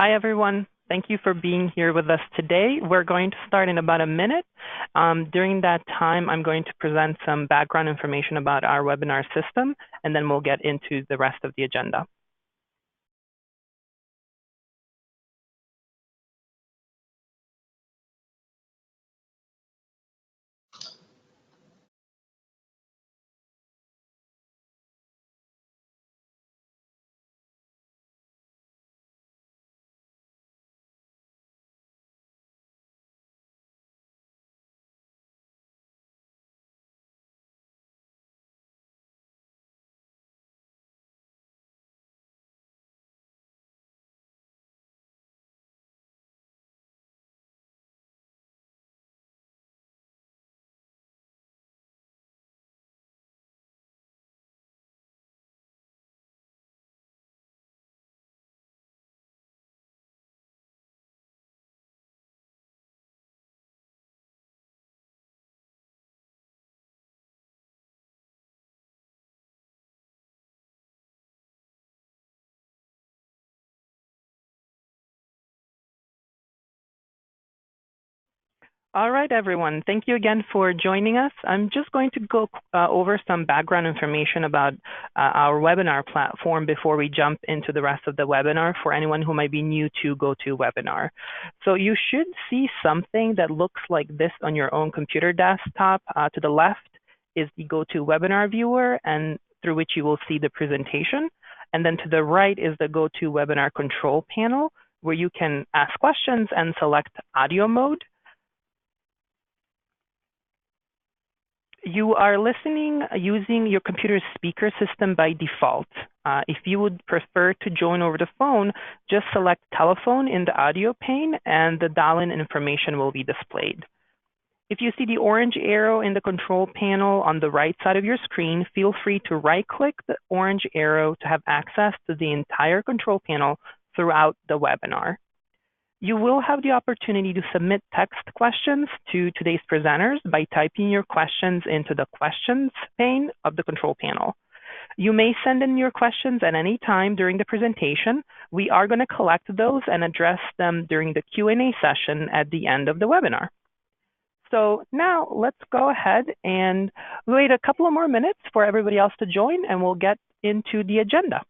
Hi, everyone. Thank you for being here with us today. We're going to start in about a minute. During that time, I'm going to present some background information about our webinar system, and then we'll get into the rest of the agenda. All right, everyone. Thank you again for joining us. I'm just going to go over some background information about our webinar platform before we jump into the rest of the webinar for anyone who might be new to GoToWebinar. So you should see something that looks like this on your own computer desktop. To the left is the GoToWebinar viewer, and through which you will see the presentation. And then to the right is the GoToWebinar control panel, where you can ask questions and select audio mode. You are listening using your computer's speaker system by default. If you would prefer to join over the phone, just select telephone in the audio pane and the dial-in information will be displayed. If you see the orange arrow in the control panel on the right side of your screen, feel free to right-click the orange arrow to have access to the entire control panel throughout the webinar. You will have the opportunity to submit text questions to today's presenters by typing your questions into the questions pane of the control panel. You may send in your questions at any time during the presentation. We are going to collect those and address them during the Q&A session at the end of the webinar. So now let's go ahead and wait a couple of more minutes for everybody else to join, and we'll get into the agenda.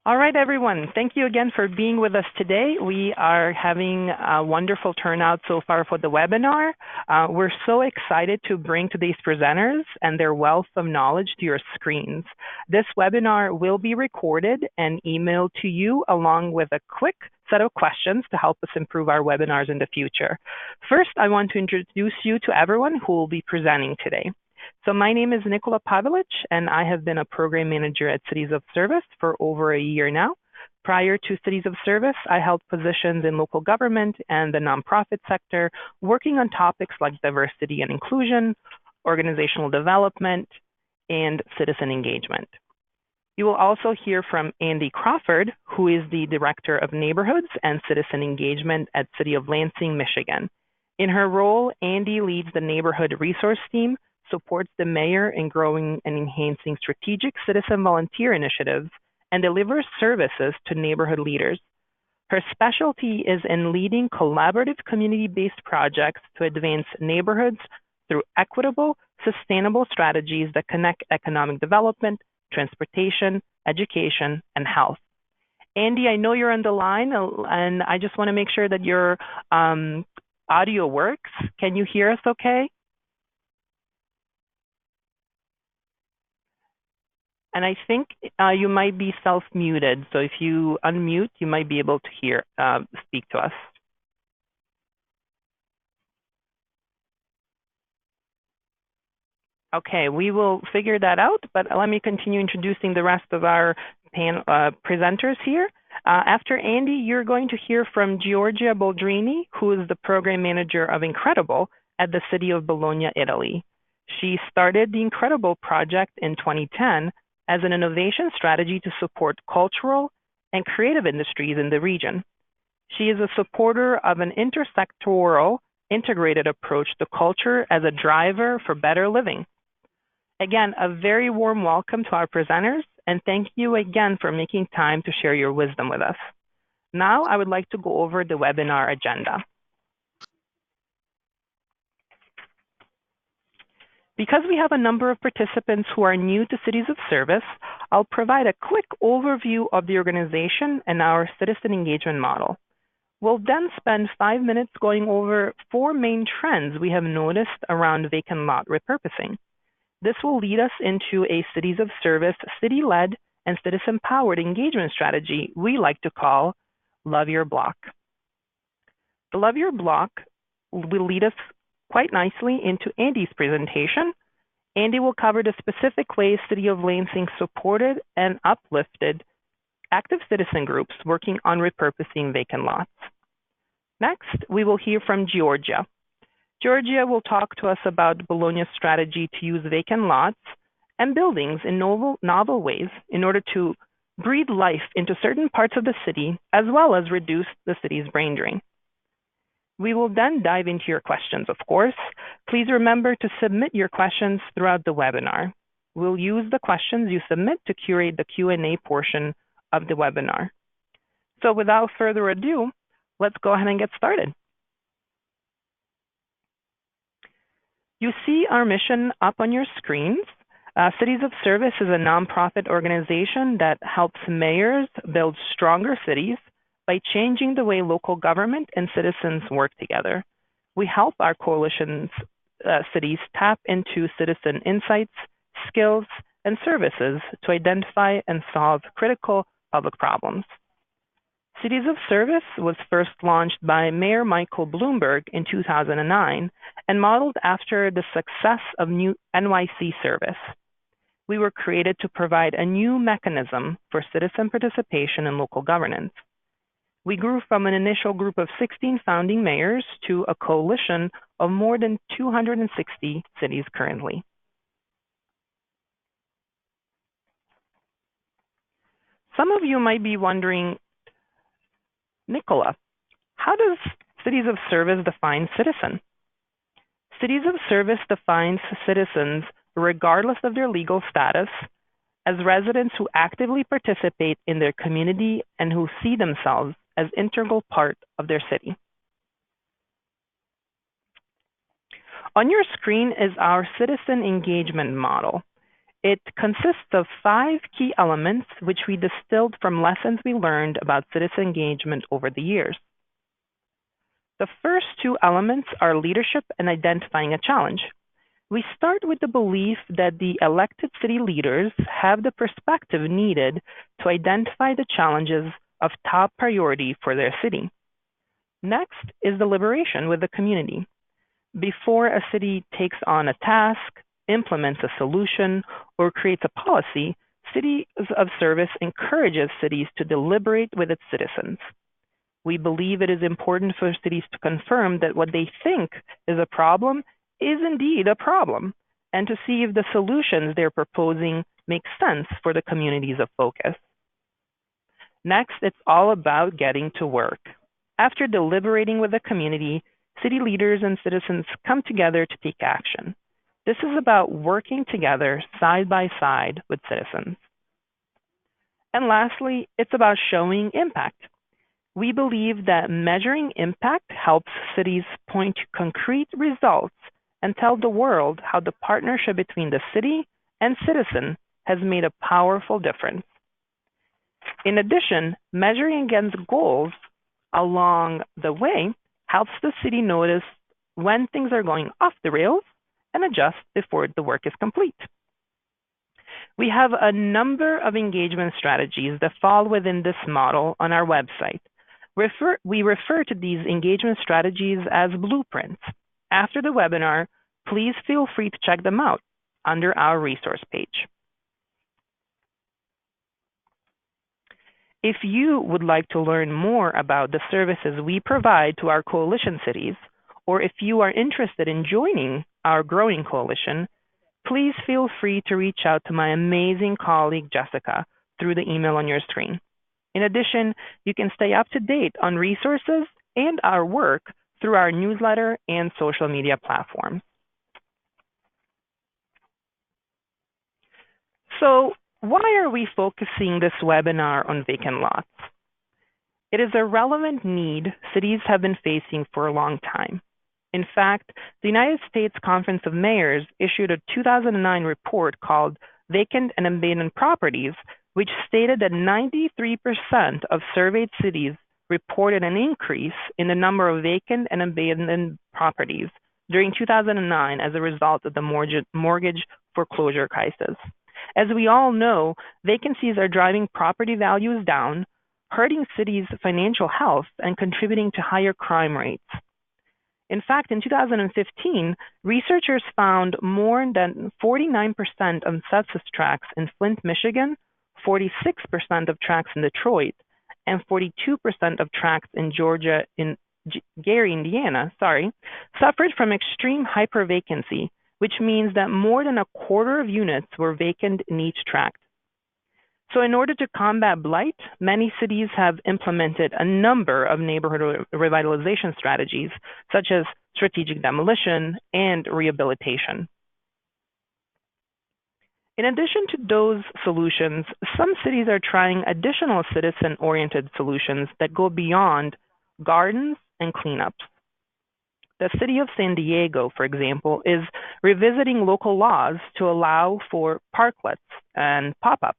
All right, everyone. Thank you again for being with us today. We are having a wonderful turnout so far for the webinar. We're so excited to bring today's presenters and their wealth of knowledge to your screens. This webinar will be recorded and emailed to you along with a quick set of questions to help us improve our webinars in the future. First, I want to introduce you to everyone who will be presenting today. So my name is Nikola Pavelic, and I have been a program manager at Cities of Service for over a year now. Prior to Cities of Service, I held positions in local government and the nonprofit sector, working on topics like diversity and inclusion, organizational development, and citizen engagement. You will also hear from Andy Crawford, who is the Director of Neighborhoods and Citizen Engagement at City of Lansing, Michigan. In her role, Andy leads the Neighborhood Resource Team, supports the mayor in growing and enhancing strategic citizen volunteer initiatives, and delivers services to neighborhood leaders. Her specialty is in leading collaborative community-based projects to advance neighborhoods through equitable, sustainable strategies that connect economic development, transportation, education, and health. Andy, I know you're on the line, and I just want to make sure that your audio works. Can you hear us okay? And I think you might be self-muted, so if you unmute, you might be able to speak to us. Okay, we will figure that out, but let me continue introducing the rest of our presenters here. After Andy, you're going to hear from Giorgia Boldrini, who is the program manager of Incredible at the City of Bologna, Italy. She started the Incredible project in 2010 as an innovation strategy to support cultural and creative industries in the region. She is a supporter of an intersectoral, integrated approach to culture as a driver for better living. Again, a very warm welcome to our presenters, and thank you again for making time to share your wisdom with us. Now, I would like to go over the webinar agenda. Because we have a number of participants who are new to Cities of Service, I'll provide a quick overview of the organization and our citizen engagement model. We'll then spend 5 minutes going over 4 main trends we have noticed around vacant lot repurposing. This will lead us into a Cities of Service, city-led, and citizen-powered engagement strategy we like to call Love Your Block. The Love Your Block will lead us quite nicely into Andy's presentation. Andy will cover the specific ways City of Lansing supported and uplifted active citizen groups working on repurposing vacant lots. Next, we will hear from Giorgia. Giorgia will talk to us about Bologna's strategy to use vacant lots and buildings in novel ways in order to breathe life into certain parts of the city, as well as reduce the city's brain drain. We will then dive into your questions, of course. Please remember to submit your questions throughout the webinar. We'll use the questions you submit to curate the Q&A portion of the webinar. So without further ado, let's go ahead and get started. You see our mission up on your screens. Cities of Service is a nonprofit organization that helps mayors build stronger cities by changing the way local government and citizens work together. We help our coalition's cities tap into citizen insights, skills, and services to identify and solve critical public problems. Cities of Service was first launched by Mayor Michael Bloomberg in 2009 and modeled after the success of new NYC Service. We were created to provide a new mechanism for citizen participation in local governance. We grew from an initial group of 16 founding mayors to a coalition of more than 260 cities currently. Some of you might be wondering, Nicola, how does Cities of Service define citizen? Cities of Service defines citizens, regardless of their legal status, as residents who actively participate in their community and who see themselves as an integral part of their city. On your screen is our citizen engagement model. It consists of 5 key elements which we distilled from lessons we learned about citizen engagement over the years. The first 2 elements are leadership and identifying a challenge. We start with the belief that the elected city leaders have the perspective needed to identify the challenges of top priority for their city. Next is deliberation with the community. Before a city takes on a task, implements a solution, or creates a policy, Cities of Service encourages cities to deliberate with its citizens. We believe it is important for cities to confirm that what they think is a problem is indeed a problem, and to see if the solutions they're proposing make sense for the communities of focus. Next, it's all about getting to work. After deliberating with the community, city leaders and citizens come together to take action. This is about working together side by side with citizens. And lastly, it's about showing impact. We believe that measuring impact helps cities point to concrete results and tell the world how the partnership between the city and citizen has made a powerful difference. In addition, measuring against goals along the way helps the city notice when things are going off the rails and adjust before the work is complete. We have a number of engagement strategies that fall within this model on our website. We refer to these engagement strategies as blueprints. After the webinar, please feel free to check them out under our resource page. If you would like to learn more about the services we provide to our coalition cities, or if you are interested in joining our growing coalition, please feel free to reach out to my amazing colleague, Jessica, through the email on your screen. In addition, you can stay up to date on resources and our work through our newsletter and social media platforms. So, why are we focusing this webinar on vacant lots? It is a relevant need cities have been facing for a long time. In fact, the United States Conference of Mayors issued a 2009 report called Vacant and Abandoned Properties, which stated that 93% of surveyed cities reported an increase in the number of vacant and abandoned properties during 2009 as a result of the mortgage foreclosure crisis. As we all know, vacancies are driving property values down, hurting cities' financial health, and contributing to higher crime rates. In fact, in 2015, researchers found more than 49% of census tracts in Flint, Michigan, 46% of tracts in Detroit, and 42% of tracts in Georgia, in Gary, Indiana, suffered from extreme hypervacancy, which means that more than a quarter of units were vacant in each tract. So in order to combat blight, many cities have implemented a number of neighborhood revitalization strategies, such as strategic demolition and rehabilitation. In addition to those solutions, some cities are trying additional citizen-oriented solutions that go beyond gardens and cleanups. The city of San Diego, for example, is revisiting local laws to allow for parklets and pop-ups.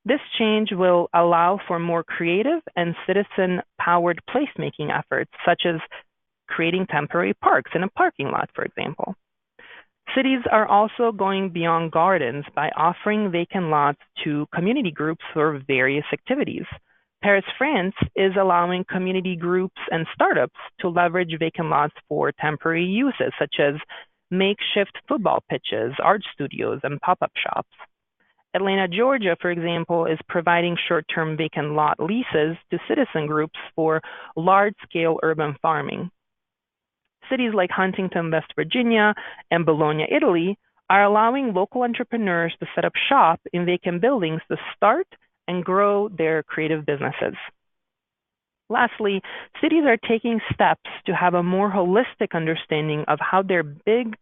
This change will allow for more creative and citizen-powered placemaking efforts, such as creating temporary parks in a parking lot, for example. Cities are also going beyond gardens by offering vacant lots to community groups for various activities. Paris, France is allowing community groups and startups to leverage vacant lots for temporary uses, such as makeshift football pitches, art studios, and pop-up shops. Atlanta, Georgia, for example, is providing short-term vacant lot leases to citizen groups for large-scale urban farming. Cities like Huntington, West Virginia, and Bologna, Italy, are allowing local entrepreneurs to set up shop in vacant buildings to start and grow their creative businesses. Lastly, cities are taking steps to have a more holistic understanding of how big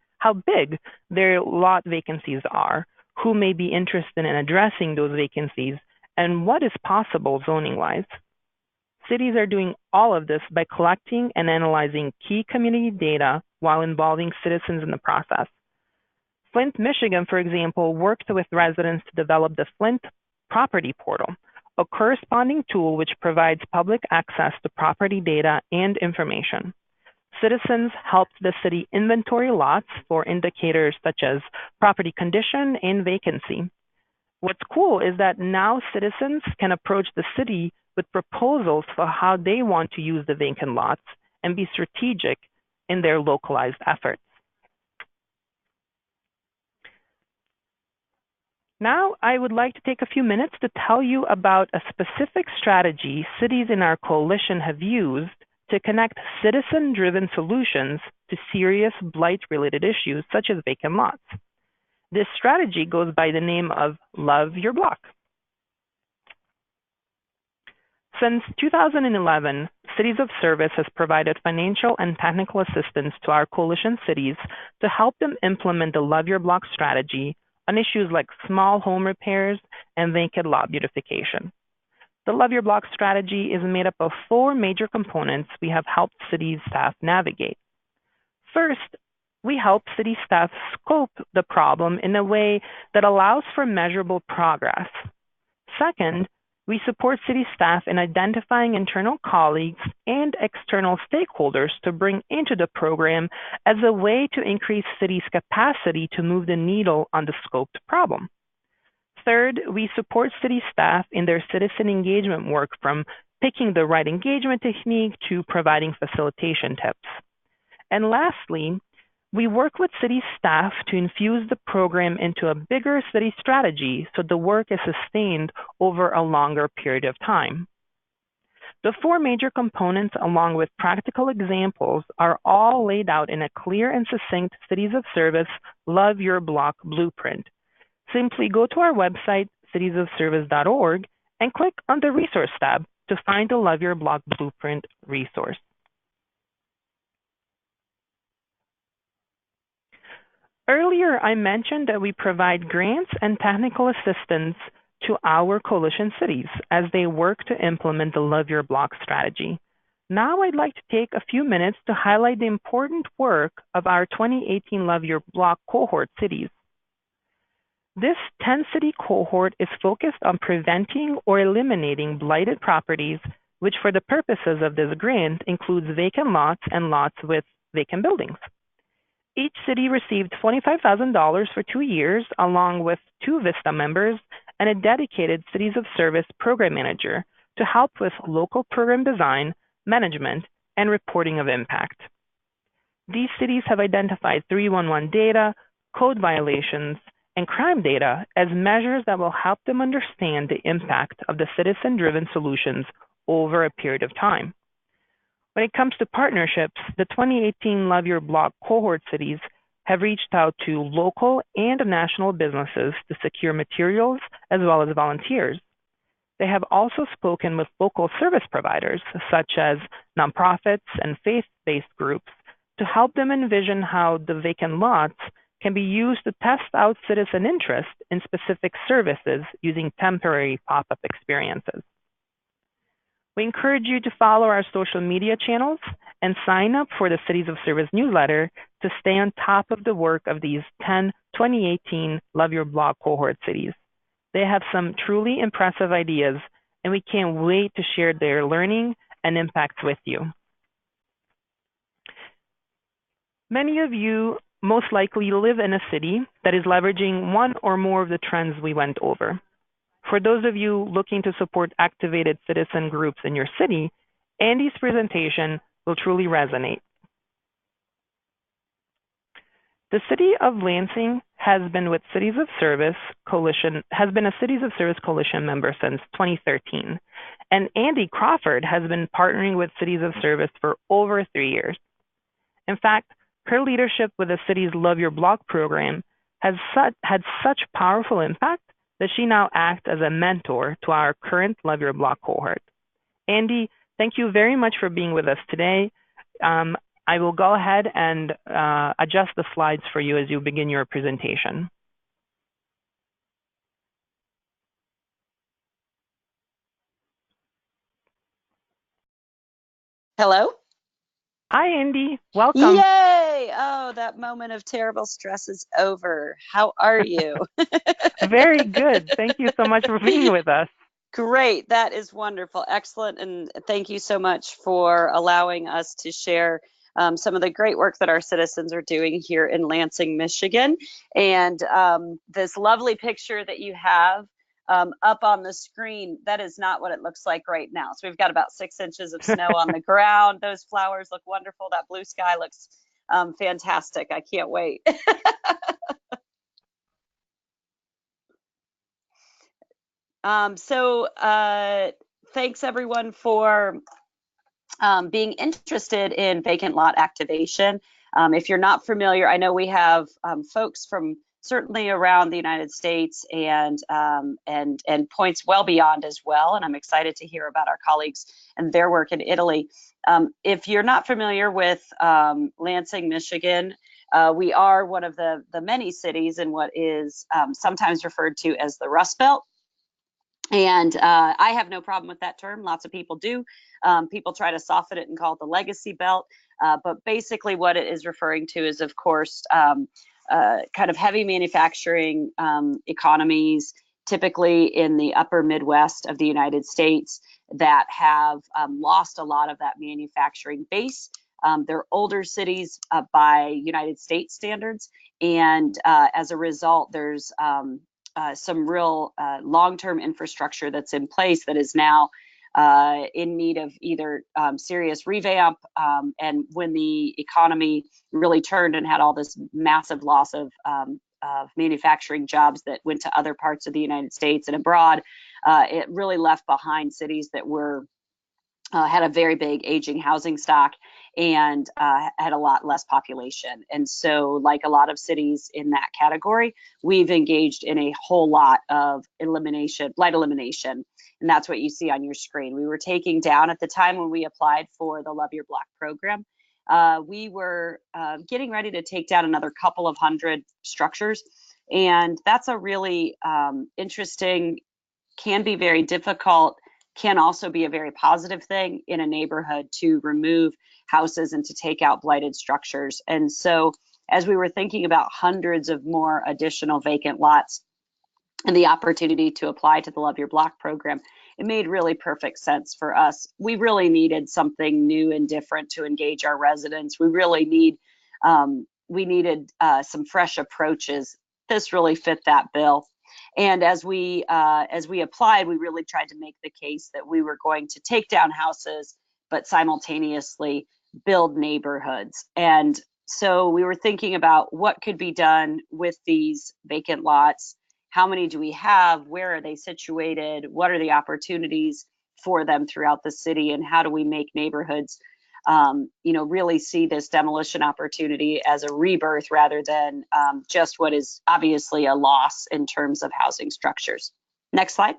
their lot vacancies are, who may be interested in addressing those vacancies, and what is possible zoning-wise. Cities are doing all of this by collecting and analyzing key community data while involving citizens in the process. Flint, Michigan, for example, worked with residents to develop the Flint Property Portal, a corresponding tool which provides public access to property data and information. Citizens helped the city inventory lots for indicators such as property condition and vacancy. What's cool is that now citizens can approach the city with proposals for how they want to use the vacant lots and be strategic in their localized efforts. Now, I would like to take a few minutes to tell you about a specific strategy cities in our coalition have used to connect citizen-driven solutions to serious blight-related issues such as vacant lots. This strategy goes by the name of Love Your Block. Since 2011, Cities of Service has provided financial and technical assistance to our coalition cities to help them implement the Love Your Block strategy on issues like small home repairs and vacant lot beautification. The Love Your Block strategy is made up of 4 major components we have helped city staff navigate. First, we help city staff scope the problem in a way that allows for measurable progress. Second, we support city staff in identifying internal colleagues and external stakeholders to bring into the program as a way to increase cities' capacity to move the needle on the scoped problem. Third, we support city staff in their citizen engagement work, from picking the right engagement technique to providing facilitation tips. And lastly, we work with city staff to infuse the program into a bigger city strategy so the work is sustained over a longer period of time. The 4 major components, along with practical examples, are all laid out in a clear and succinct Cities of Service Love Your Block blueprint. Simply go to our website, citiesofservice.org, and click on the Resource tab to find the Love Your Block blueprint resource. Earlier, I mentioned that we provide grants and technical assistance to our coalition cities as they work to implement the Love Your Block strategy. Now I'd like to take a few minutes to highlight the important work of our 2018 Love Your Block cohort cities. This 10-city cohort is focused on preventing or eliminating blighted properties, which for the purposes of this grant includes vacant lots and lots with vacant buildings. Each city received $25,000 for 2 years, along with 2 VISTA members and a dedicated Cities of Service program manager to help with local program design, management, and reporting of impact. These cities have identified 311 data, code violations, and crime data as measures that will help them understand the impact of the citizen-driven solutions over a period of time. When it comes to partnerships, the 2018 Love Your Block cohort cities have reached out to local and national businesses to secure materials as well as volunteers. They have also spoken with local service providers, such as nonprofits and faith-based groups, to help them envision how the vacant lots can be used to test out citizen interest in specific services using temporary pop-up experiences. We encourage you to follow our social media channels and sign up for the Cities of Service newsletter to stay on top of the work of these 10 2018 Love Your Block cohort cities. They have some truly impressive ideas, and we can't wait to share their learning and impacts with you. Many of you most likely live in a city that is leveraging one or more of the trends we went over. For those of you looking to support activated citizen groups in your city, Andy's presentation will truly resonate. The city of Lansing has been with Cities of Service Coalition, has been a Cities of Service Coalition member since 2013. And Andy Crawford has been partnering with Cities of Service for over 3 years. In fact, her leadership with the city's Love Your Block program has had such powerful impact that she now acts as a mentor to our current Love Your Block cohort. Andy, thank you very much for being with us today. I will go ahead and adjust the slides for you as you begin your presentation. Hello? Hi, Andy. Welcome. Yay! Oh, that moment of terrible stress is over. How are you? Very good. Thank you so much for being with us. Great. That is wonderful. Excellent. And thank you so much for allowing us to share some of the great work that our citizens are doing here in Lansing, Michigan. And this lovely picture that you have up on the screen, that is not what it looks like right now. So we've got about 6 inches of snow on the ground. Those flowers look wonderful. That blue sky looks fantastic. I can't wait. Thanks everyone for being interested in vacant lot activation. If you're not familiar, I know we have folks from certainly around the United States and points well beyond as well. And I'm excited to hear about our colleagues and their work in Italy. If you're not familiar with Lansing, Michigan, we are one of the many cities in what is sometimes referred to as the Rust Belt. And I have no problem with that term. Lots of people do. People try to soften it and call it the legacy belt. But basically what it is referring to is, of course, kind of heavy manufacturing economies, typically in the upper Midwest of the United States, that have lost a lot of that manufacturing base. They're older cities by United States standards. And as a result, there's some real long-term infrastructure that's in place that is now in need of either serious revamp. And when the economy really turned and had all this massive loss of manufacturing jobs that went to other parts of the United States and abroad, it really left behind cities that were had a very big aging housing stock and had a lot less population. And so, like a lot of cities in that category, we've engaged in a whole lot of blight elimination. And that's what you see on your screen. We were taking down, at the time when we applied for the Love Your Block program, we were getting ready to take down another couple of hundred structures. And that's a really interesting, can be very difficult, can also be a very positive thing in a neighborhood to remove houses and to take out blighted structures. And so as we were thinking about hundreds of more additional vacant lots and the opportunity to apply to the Love Your Block program, it made really perfect sense for us. We really needed something new and different to engage our residents. We really needed some fresh approaches. This really fit that bill. And as we applied, we really tried to make the case that we were going to take down houses, but simultaneously build neighborhoods. And so we were thinking about what could be done with these vacant lots. How many do we have? Where are they situated? What are the opportunities for them throughout the city? And how do we make neighborhoods really see this demolition opportunity as a rebirth rather than just what is obviously a loss in terms of housing structures. Next slide.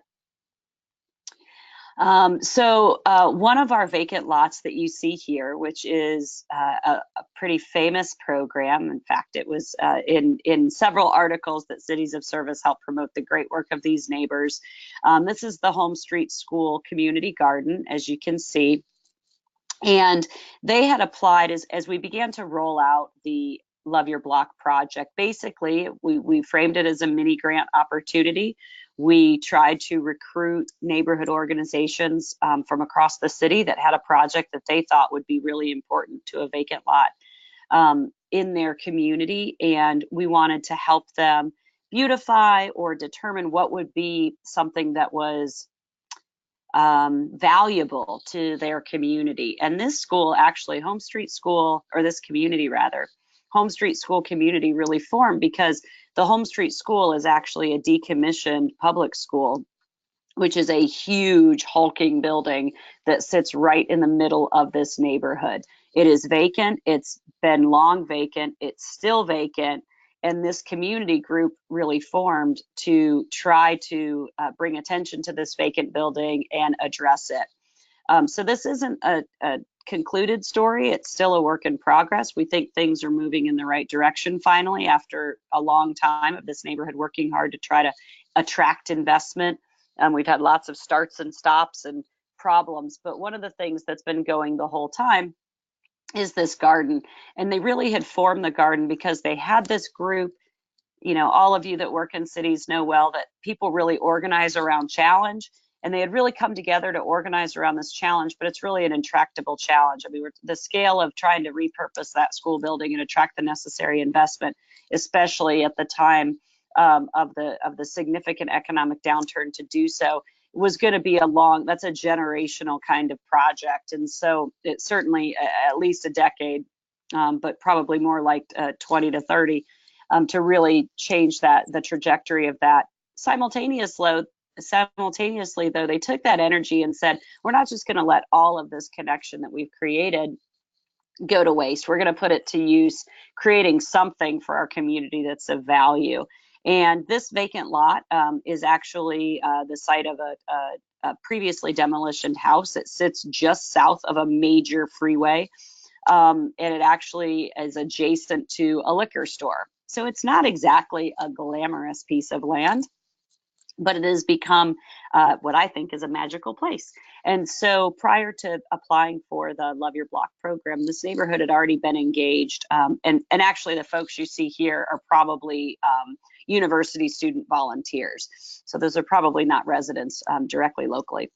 One of our vacant lots that you see here, which is a pretty famous program. In fact, it was in several articles that Cities of Service help promote the great work of these neighbors. This is the Home Street School Community Garden, as you can see. And they had applied as we began to roll out the Love Your Block project. Basically, we framed it as a mini grant opportunity. We tried to recruit neighborhood organizations from across the city that had a project that they thought would be really important to a vacant lot in their community. And we wanted to help them beautify or determine what would be something that was valuable to their community. And this school, actually, Home Street School, or this community rather, Home Street School community really formed because the Home Street School is actually a decommissioned public school, which is a huge hulking building that sits right in the middle of this neighborhood. It is vacant. It's been long vacant. It's still vacant. And this community group really formed to try to bring attention to this vacant building and address it. So this isn't a concluded story. It's still a work in progress. We think things are moving in the right direction finally after a long time of this neighborhood working hard to try to attract investment. We've had lots of starts and stops and problems, but one of the things that's been going the whole time is this garden. And they really had formed the garden because they had this group. All of you that work in cities know well that people really organize around challenge, and they had really come together to organize around this challenge, but it's really an intractable challenge. I mean, the scale of trying to repurpose that school building and attract the necessary investment, especially at the time of the significant economic downturn to do so, was going to be that's a generational kind of project. And so it's certainly at least a decade, but probably more like 20 to 30 to really change the trajectory of that. Simultaneously, simultaneously, though, they took that energy and said, we're not just going to let all of this connection that we've created go to waste. We're going to put it to use, creating something for our community that's of value. And this vacant lot is actually the site of a previously demolished house. It sits just south of a major freeway, and it actually is adjacent to a liquor store. So it's not exactly a glamorous piece of land, but it has become what I think is a magical place. And so prior to applying for the Love Your Block program, this neighborhood had already been engaged. And actually the folks you see here are probably university student volunteers. So those are probably not residents directly locally.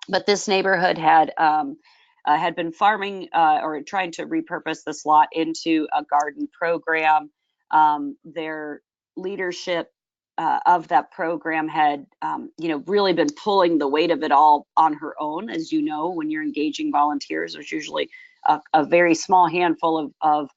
But this neighborhood had been farming or trying to repurpose this lot into a garden program. Their leadership of that program had, really been pulling the weight of it all on her own. As you know, when you're engaging volunteers, there's usually a very small handful of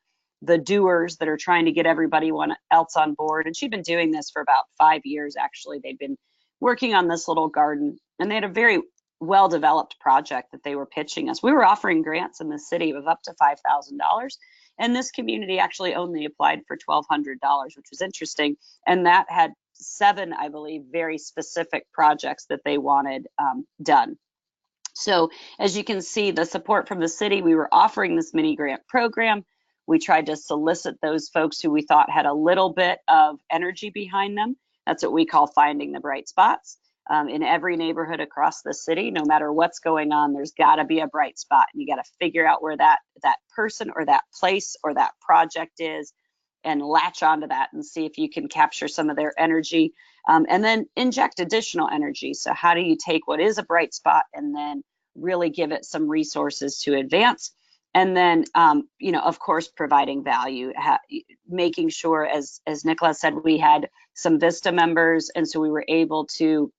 the doers that are trying to get everybody else on board. And she'd been doing this for about 5 years, actually. They'd been working on this little garden, and they had a very well-developed project that they were pitching us. We were offering grants in the city of up to $5,000, and this community actually only applied for $1,200, which was interesting. And that had 7, I believe, very specific projects that they wanted done. So as you can see, the support from the city, we were offering this mini grant program. We tried to solicit those folks who we thought had a little bit of energy behind them. That's what we call finding the bright spots. In every neighborhood across the city, no matter what's going on, there's got to be a bright spot, and you got to figure out where that person or that place or that project is, and latch onto that and see if you can capture some of their energy, and then inject additional energy. So how do you take what is a bright spot and then really give it some resources to advance? And then, of course, providing value, making sure, as Nicholas said, we had some Vista members, and so we were able to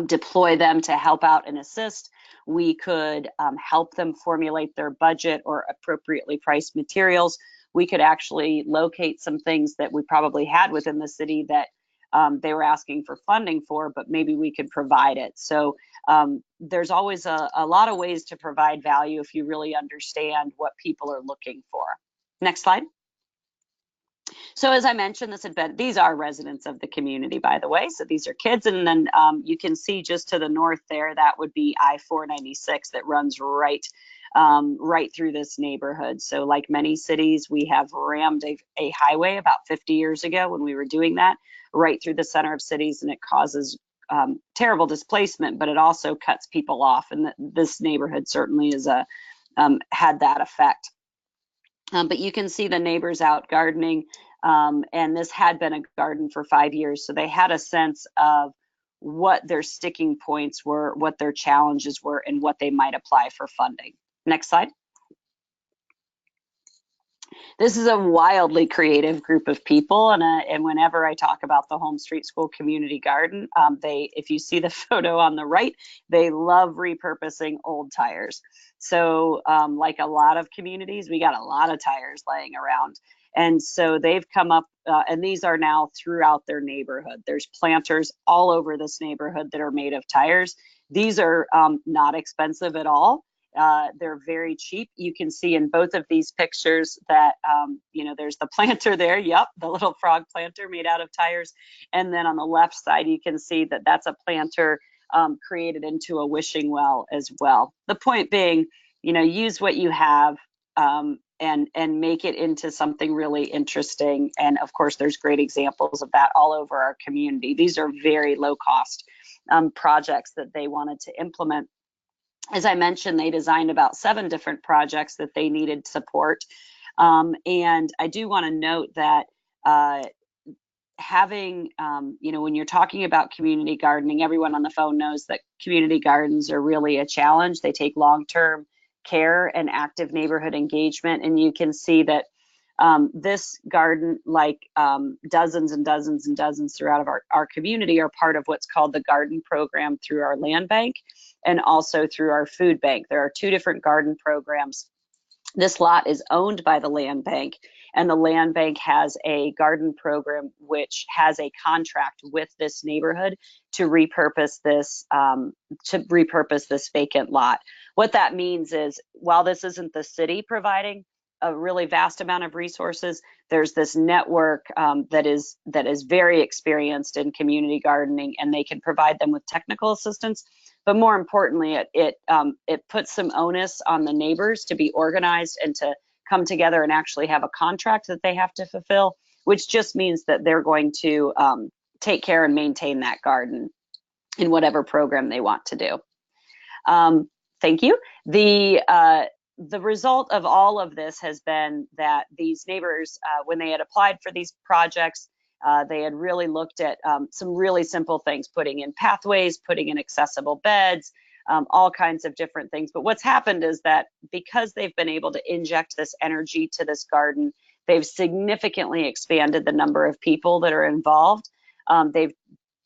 deploy them to help out and assist. We could help them formulate their budget or appropriately priced materials. We could actually locate some things that we probably had within the city that they were asking for funding for, but maybe we could provide it. So there's always a lot of ways to provide value if you really understand what people are looking for. Next slide. So as I mentioned, these are residents of the community, by the way. So these are kids. And then you can see just to the north there, that would be I-496 that runs right through this neighborhood. So like many cities, we have rammed a highway about 50 years ago when we were doing that right through the center of cities, and it causes terrible displacement, but it also cuts people off. And this neighborhood certainly is had that effect. But you can see the neighbors out gardening, and this had been a garden for 5 years, so they had a sense of what their sticking points were, what their challenges were, and what they might apply for funding. Next slide. This is a wildly creative group of people, and whenever I talk about the Home Street School Community Garden, if you see the photo on the right, they love repurposing old tires. So like a lot of communities, we got a lot of tires laying around. And so they've come up, and these are now throughout their neighborhood. There's planters all over this neighborhood that are made of tires. These are not expensive at all. They're very cheap. You can see in both of these pictures that, there's the planter there. Yep, the little frog planter made out of tires. And then on the left side, you can see that that's a planter created into a wishing well as well. The point being, use what you have and make it into something really interesting. And of course, there's great examples of that all over our community. These are very low cost projects that they wanted to implement. As I mentioned, they designed about 7 different projects that they needed support. And I do want to note that having, when you're talking about community gardening, everyone on the phone knows that community gardens are really a challenge. They take long-term care and active neighborhood engagement. And you can see that this garden, like dozens and dozens and dozens throughout our community, are part of what's called the garden program through our land bank and also through our food bank. There are 2 different garden programs This lot is owned by the land bank, and the land bank has a garden program which has a contract with this neighborhood to repurpose this vacant lot. What that means is, while this isn't the city providing a really vast amount of resources, there's this network that is very experienced in community gardening, and they can provide them with technical assistance. But more importantly, it puts some onus on the neighbors to be organized and to come together and actually have a contract that they have to fulfill, which just means that they're going to take care and maintain that garden in whatever program they want to do. Thank you. The result of all of this has been that these neighbors, when they had applied for these projects, they had really looked at some really simple things, putting in pathways, putting in accessible beds, all kinds of different things. But what's happened is that because they've been able to inject this energy to this garden, they've significantly expanded the number of people that are involved.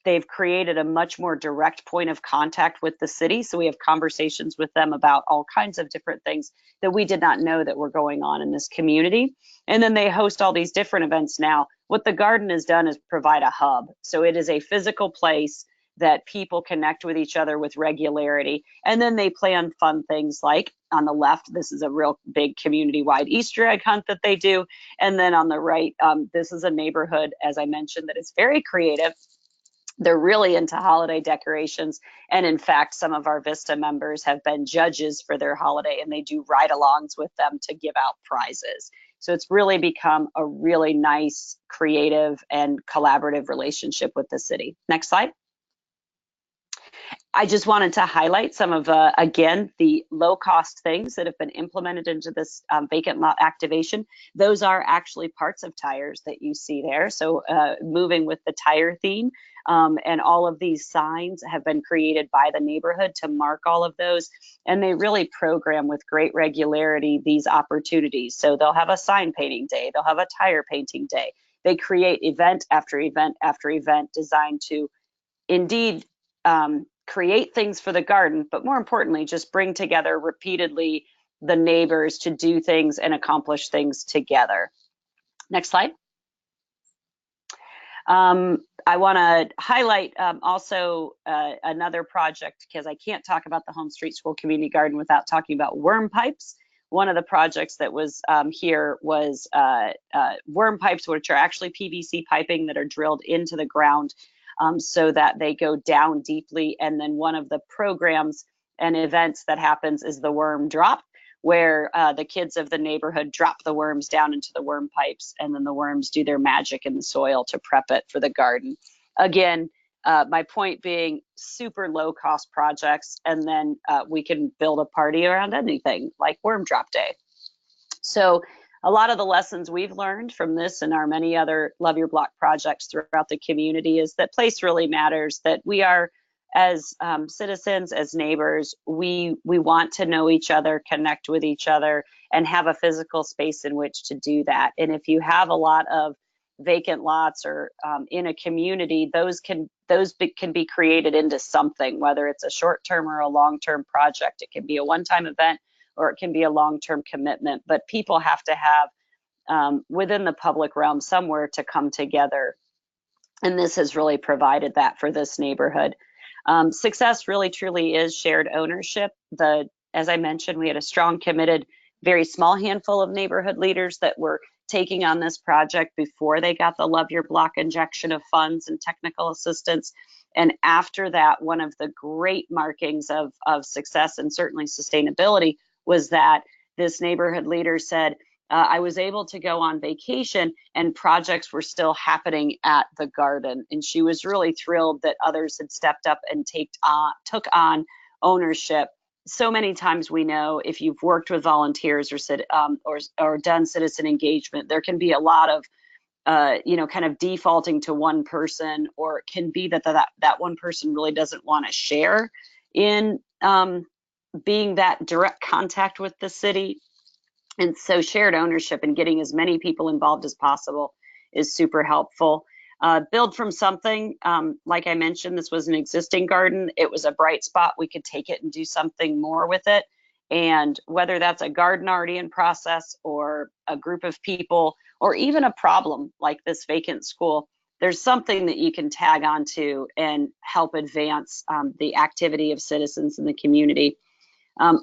They've created a much more direct point of contact with the city. So we have conversations with them about all kinds of different things that we did not know that were going on in this community. And then they host all these different events now. What the garden has done is provide a hub. So it is a physical place that people connect with each other with regularity. And then they plan fun things like, on the left, this is a real big community-wide Easter egg hunt that they do. And then on the right, this is a neighborhood, as I mentioned, that is very creative. They're really into holiday decorations. And in fact, some of our Vista members have been judges for their holiday, and they do ride-alongs with them to give out prizes. So it's really become a really nice, creative, and collaborative relationship with the city. Next slide. I just wanted to highlight some of, again, the low-cost things that have been implemented into this vacant lot activation. Those are actually parts of tires that you see there. So moving with the tire theme, and all of these signs have been created by the neighborhood to mark all of those. And they really program with great regularity these opportunities. So they'll have a sign painting day, they'll have a tire painting day. They create event after event after event designed to indeed create things for the garden, but more importantly, just bring together repeatedly the neighbors to do things and accomplish things together. Next slide. I want to highlight also another project, because I can't talk about the Home Street School Community Garden without talking about worm pipes. One of the projects that was here was worm pipes, which are actually PVC piping that are drilled into the ground so that they go down deeply. And then one of the programs and events that happens is the worm drop, where the kids of the neighborhood drop the worms down into the worm pipes, and then the worms do their magic in the soil to prep it for the garden. Again, my point being, super low cost projects, and then we can build a party around anything like worm drop day. So a lot of the lessons we've learned from this and our many other Love Your Block projects throughout the community is that place really matters, that we are, as citizens, as neighbors, we want to know each other, connect with each other, and have a physical space in which to do that. And if you have a lot of vacant lots or in a community, those can be created into something, whether it's a short-term or a long-term project. It can be a one-time event, or it can be a long-term commitment, but people have to have within the public realm somewhere to come together. And this has really provided that for this neighborhood. Success really truly is shared ownership. As I mentioned, we had a strong, committed, very small handful of neighborhood leaders that were taking on this project before they got the Love Your Block injection of funds and technical assistance. And after that, one of the great markings of success and certainly sustainability was that this neighborhood leader said, I was able to go on vacation and projects were still happening at the garden. And she was really thrilled that others had stepped up and took on ownership. So many times we know, if you've worked with volunteers or done citizen engagement, there can be a lot of kind of defaulting to one person, or it can be that one person really doesn't want to share in being that direct contact with the city. And so shared ownership and getting as many people involved as possible is super helpful. Build from something, like I mentioned, this was an existing garden. It was a bright spot. We could take it and do something more with it. And whether that's a garden already in process or a group of people or even a problem like this vacant school, there's something that you can tag onto and help advance the activity of citizens in the community.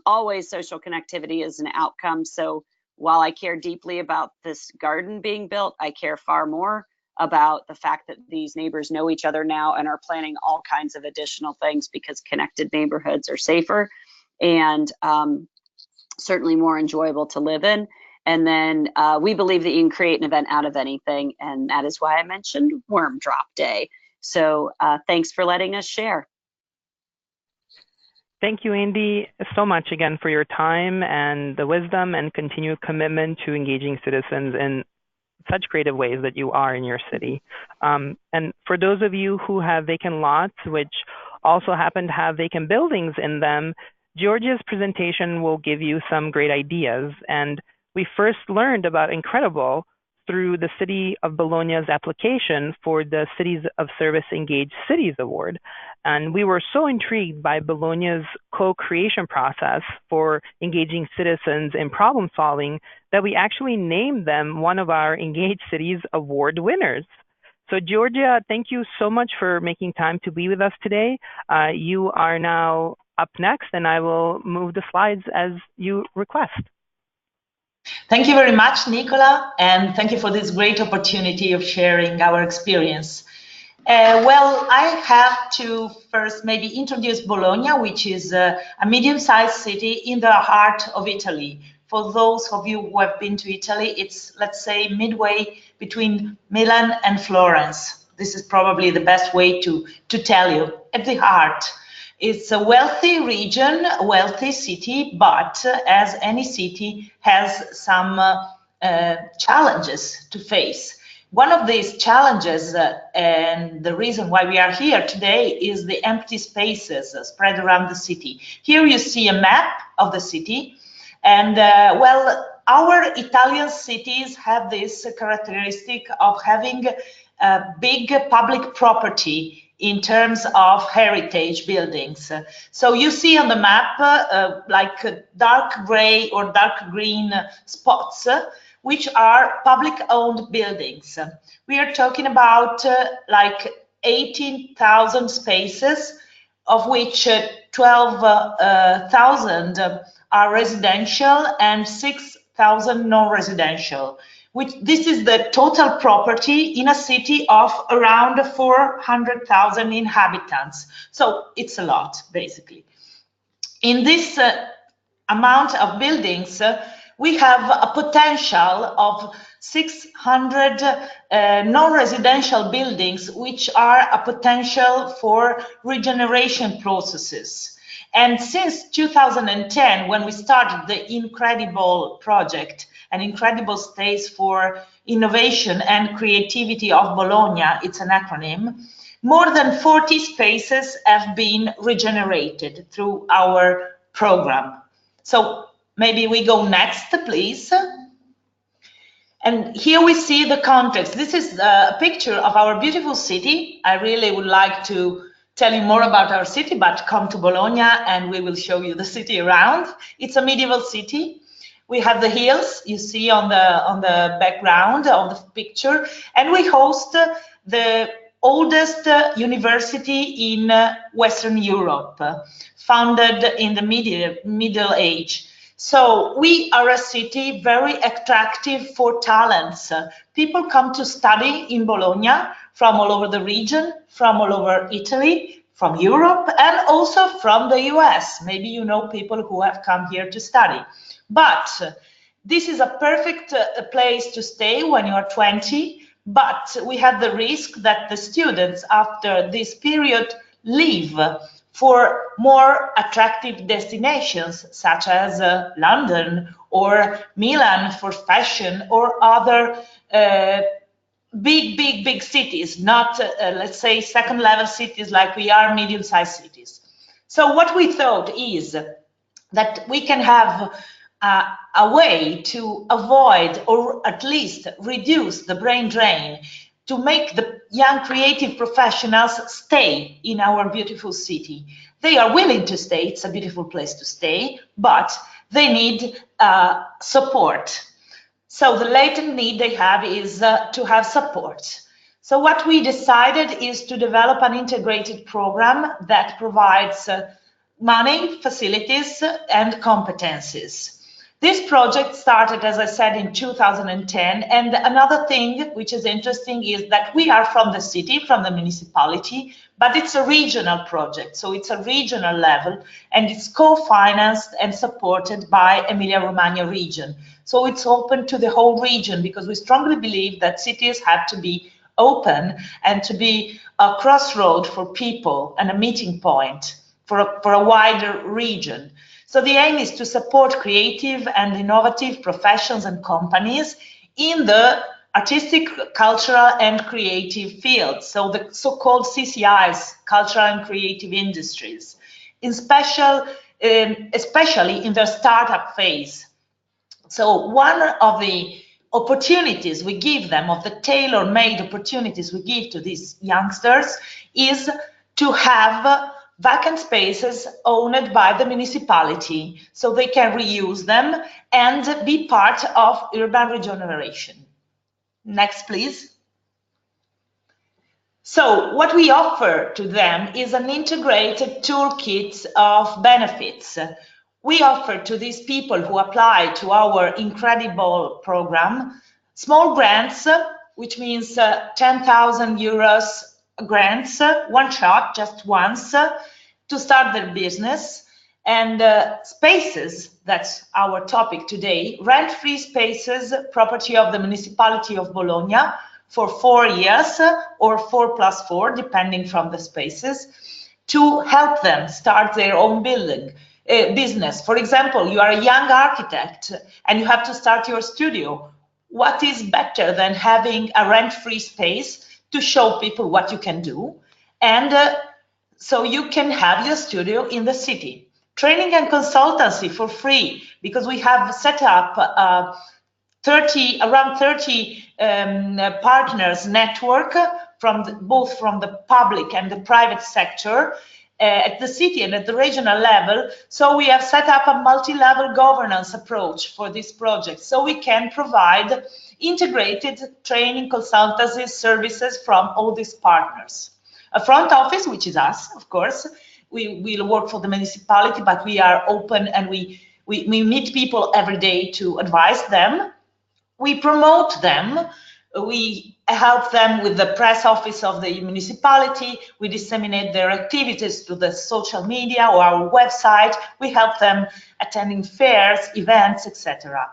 Always social connectivity is an outcome. So while I care deeply about this garden being built, I care far more about the fact that these neighbors know each other now and are planning all kinds of additional things, because connected neighborhoods are safer and certainly more enjoyable to live in. And then we believe that you can create an event out of anything, and that is why I mentioned Worm Drop Day. So thanks for letting us share. Thank you, Andy, so much again for your time and the wisdom and continued commitment to engaging citizens in such creative ways that you are in your city. And for those of you who have vacant lots, which also happen to have vacant buildings in them, Georgia's presentation will give you some great ideas. And we first learned about Incredible through the City of Bologna's application for the Cities of Service Engaged Cities Award. And we were so intrigued by Bologna's co-creation process for engaging citizens in problem solving that we actually named them one of our Engaged Cities Award winners. So Georgia, thank you so much for making time to be with us today. You are now up next, and I will move the slides as you request. Thank you very much, Nicola, and thank you for this great opportunity of sharing our experience. Well, I have to first maybe introduce Bologna, which is a medium-sized city in the heart of Italy. For those of you who have been to Italy, it's, let's say, midway between Milan and Florence. This is probably the best way to tell you, at the heart. It's a wealthy region, a wealthy city, but as any city has some challenges to face. One of these challenges, and the reason why we are here today, is the empty spaces spread around the city. Here you see a map of the city, and well, our Italian cities have this characteristic of having a big public property in terms of heritage buildings. So you see on the map like dark gray or dark green spots, which are public-owned buildings. We are talking about like 18,000 spaces, of which 12,000 are residential and 6,000 non-residential. This is the total property in a city of around 400,000 inhabitants. So it's a lot, basically. In this amount of buildings, we have a potential of 600 non-residential buildings, which are a potential for regeneration processes. And since 2010, when we started the Incredible project, an Incredible Space for Innovation and Creativity of Bologna, it's an acronym, more than 40 spaces have been regenerated through our program. So maybe we go next, please. And here we see the context. This is a picture of our beautiful city. I really would like to tell you more about our city, but come to Bologna and we will show you the city around. It's a medieval city. We have the hills you see on the background of the picture, and we host the oldest university in Western Europe, founded in the Middle Age. So we are a city very attractive for talents. People come to study in Bologna from all over the region, from all over Italy, from Europe, and also from the US. Maybe you know people who have come here to study. But this is a perfect place to stay when you are 20, but we have the risk that the students after this period leave for more attractive destinations such as London or Milan for fashion or other big cities, not let's say second-level cities like we are, medium-sized cities. So what we thought is that we can have a way to avoid or at least reduce the brain drain, to make the young creative professionals stay in our beautiful city. They are willing to stay, it's a beautiful place to stay, but they need support. So the latent need they have is to have support. So what we decided is to develop an integrated program that provides money, facilities, and competencies. This project started, as I said, in 2010. And another thing which is interesting is that we are from the city, from the municipality, but it's a regional project. So it's a regional level, and it's co-financed and supported by Emilia-Romagna region. So it's open to the whole region, because we strongly believe that cities have to be open and to be a crossroad for people and a meeting point for a wider region. So the aim is to support creative and innovative professions and companies in the artistic, cultural, and creative fields. So the so-called CCIs, cultural and creative industries, especially in their startup phase. So one of the opportunities we give them, of the tailor-made opportunities we give to these youngsters, is to have vacant spaces owned by the municipality, so they can reuse them and be part of urban regeneration. Next, please. So what we offer to them is an integrated toolkit of benefits. We offer to these people who apply to our incredible program small grants, which means 10,000 euros grants, one shot, just once, to start their business, and spaces, that's our topic today, rent-free spaces, property of the municipality of Bologna, for 4 years or 4+4, depending from the spaces, to help them start their own business. For example, you are a young architect and you have to start your studio. What is better than having a rent-free space to show people what you can do? And so you can have your studio in the city. Training and consultancy for free, because we have set up around 30 partners network both from the public and the private sector at the city and at the regional level. So we have set up a multi-level governance approach for this project, so we can provide integrated training, consultancy services from all these partners. A front office, which is us, of course. We will work for the municipality, but we are open and we meet people every day to advise them. We promote them. We help them with the press office of the municipality. We disseminate their activities to the social media or our website. We help them attending fairs, events, etc.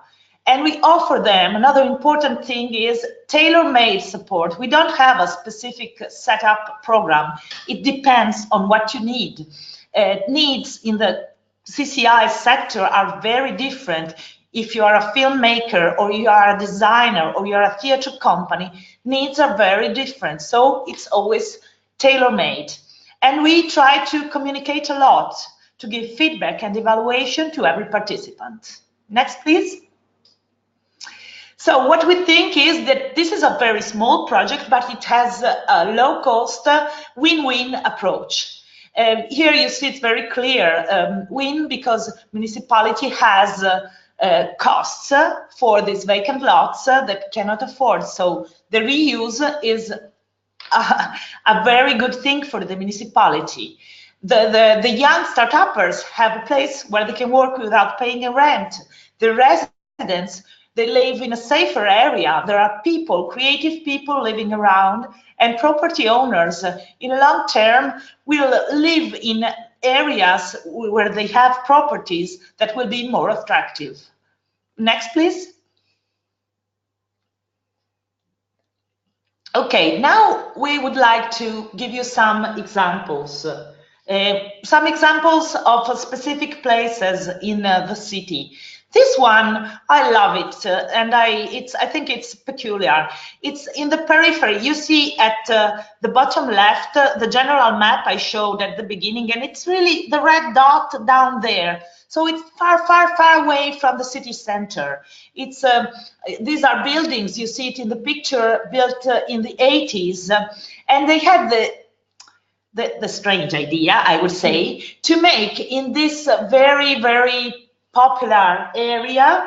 And we offer them, another important thing is tailor-made support. We don't have a specific setup program. It depends on what you need. Needs in the CCI sector are very different. If you are a filmmaker or you are a designer or you are a theater company, needs are very different. So it's always tailor-made. And we try to communicate a lot to give feedback and evaluation to every participant. Next, please. So what we think is that this is a very small project, but it has a low-cost win-win approach. Here you see it's very clear, win, because municipality has costs for these vacant lots that cannot afford. So the reuse is a very good thing for the municipality. The young startuppers have a place where they can work without paying a rent. The residents, they live in a safer area. There are people, creative people living around, and property owners in the long term will live in areas where they have properties that will be more attractive. Next, please. Okay, now we would like to give you some examples. Some examples of specific places in the city. This one, I love it, and I think it's peculiar. It's in the periphery. You see at the bottom left, the general map I showed at the beginning, and it's really the red dot down there. So it's far, far, far away from the city center. It's these are buildings, you see it in the picture, built in the 80s, and they had the strange idea, I would say, to make in this very, very popular area,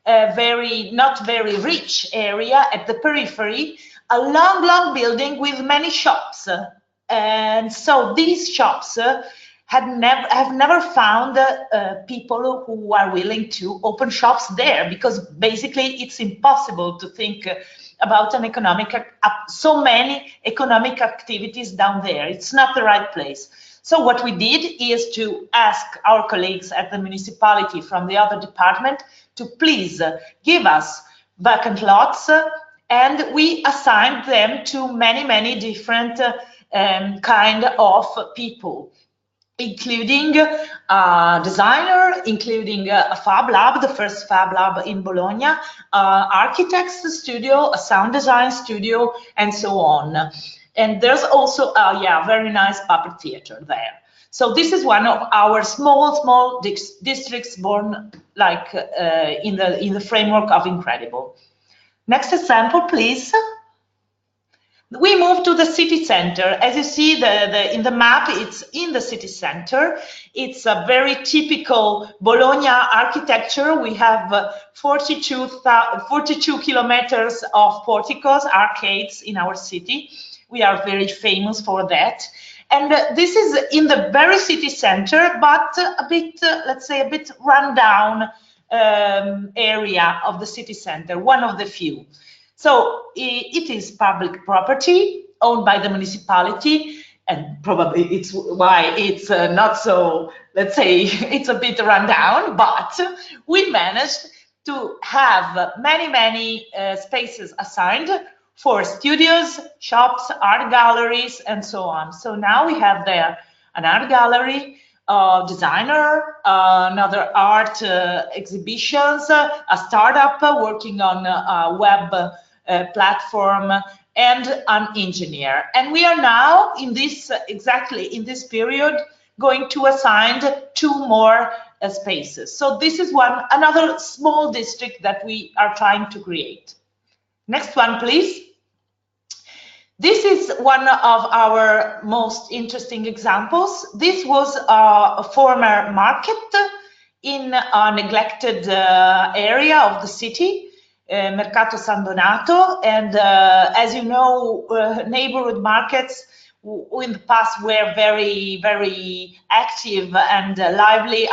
a not very rich area at the periphery, a long building with many shops. And so these shops have never found people who are willing to open shops there, because basically it's impossible to think about an so many economic activities down there. It's not the right place. So what we did is to ask our colleagues at the municipality from the other department to please give us vacant lots, and we assigned them to many different kind of people, including a designer, including a fab lab, the first fab lab in Bologna, architect's studio, a sound design studio, and so on. And there's also a very nice puppet theater there. So this is one of our small districts born like in the framework of Incredible. Next example, please. We move to the city center. As you see in the map, it's in the city center. It's a very typical Bologna architecture. We have 42 kilometers of porticos, arcades in our city. We are very famous for that. And this is in the very city center, but a bit, let's say, a bit rundown area of the city center, one of the few. So it is public property owned by the municipality, and probably it's why it's not so, let's say, it's a bit run down, but we managed to have many spaces assigned for studios, shops, art galleries, and so on. So now we have there an art gallery, designer, another art exhibitions, a startup working on a web platform, and an engineer. And we are now in this, exactly in this period, going to assign 2 more spaces. So this is another small district that we are trying to create. Next one, please. This is one of our most interesting examples. This was a former market in a neglected area of the city, Mercato San Donato, and as you know, neighborhood markets in the past were very active and lively,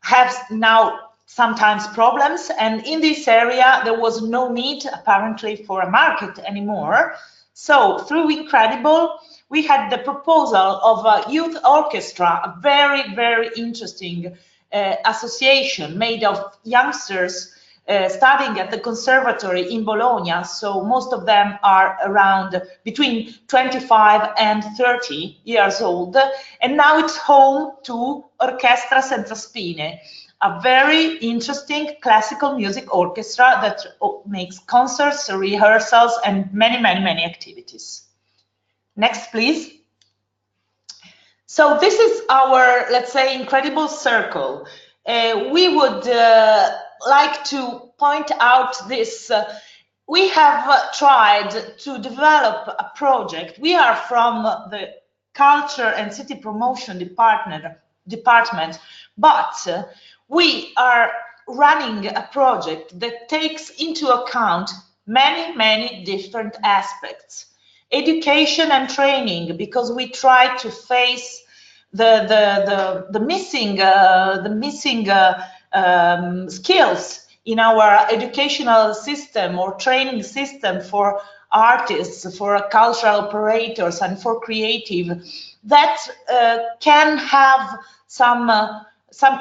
have now sometimes problems, and in this area there was no need apparently for a market anymore. So through Incredible, we had the proposal of a youth orchestra, a very interesting association made of youngsters studying at the conservatory in Bologna. So most of them are around between 25 and 30 years old. And now it's home to Orchestra Senza Spine, a very interesting classical music orchestra that makes concerts, rehearsals, and many activities. Next, please. So this is our, let's say, Incredible circle. We would like to point out this. We have tried to develop a project. We are from the Culture and City Promotion department, but we are running a project that takes into account many different aspects. Education and training, because we try to face the missing skills in our educational system or training system for artists, for cultural operators, and for creative, that can have some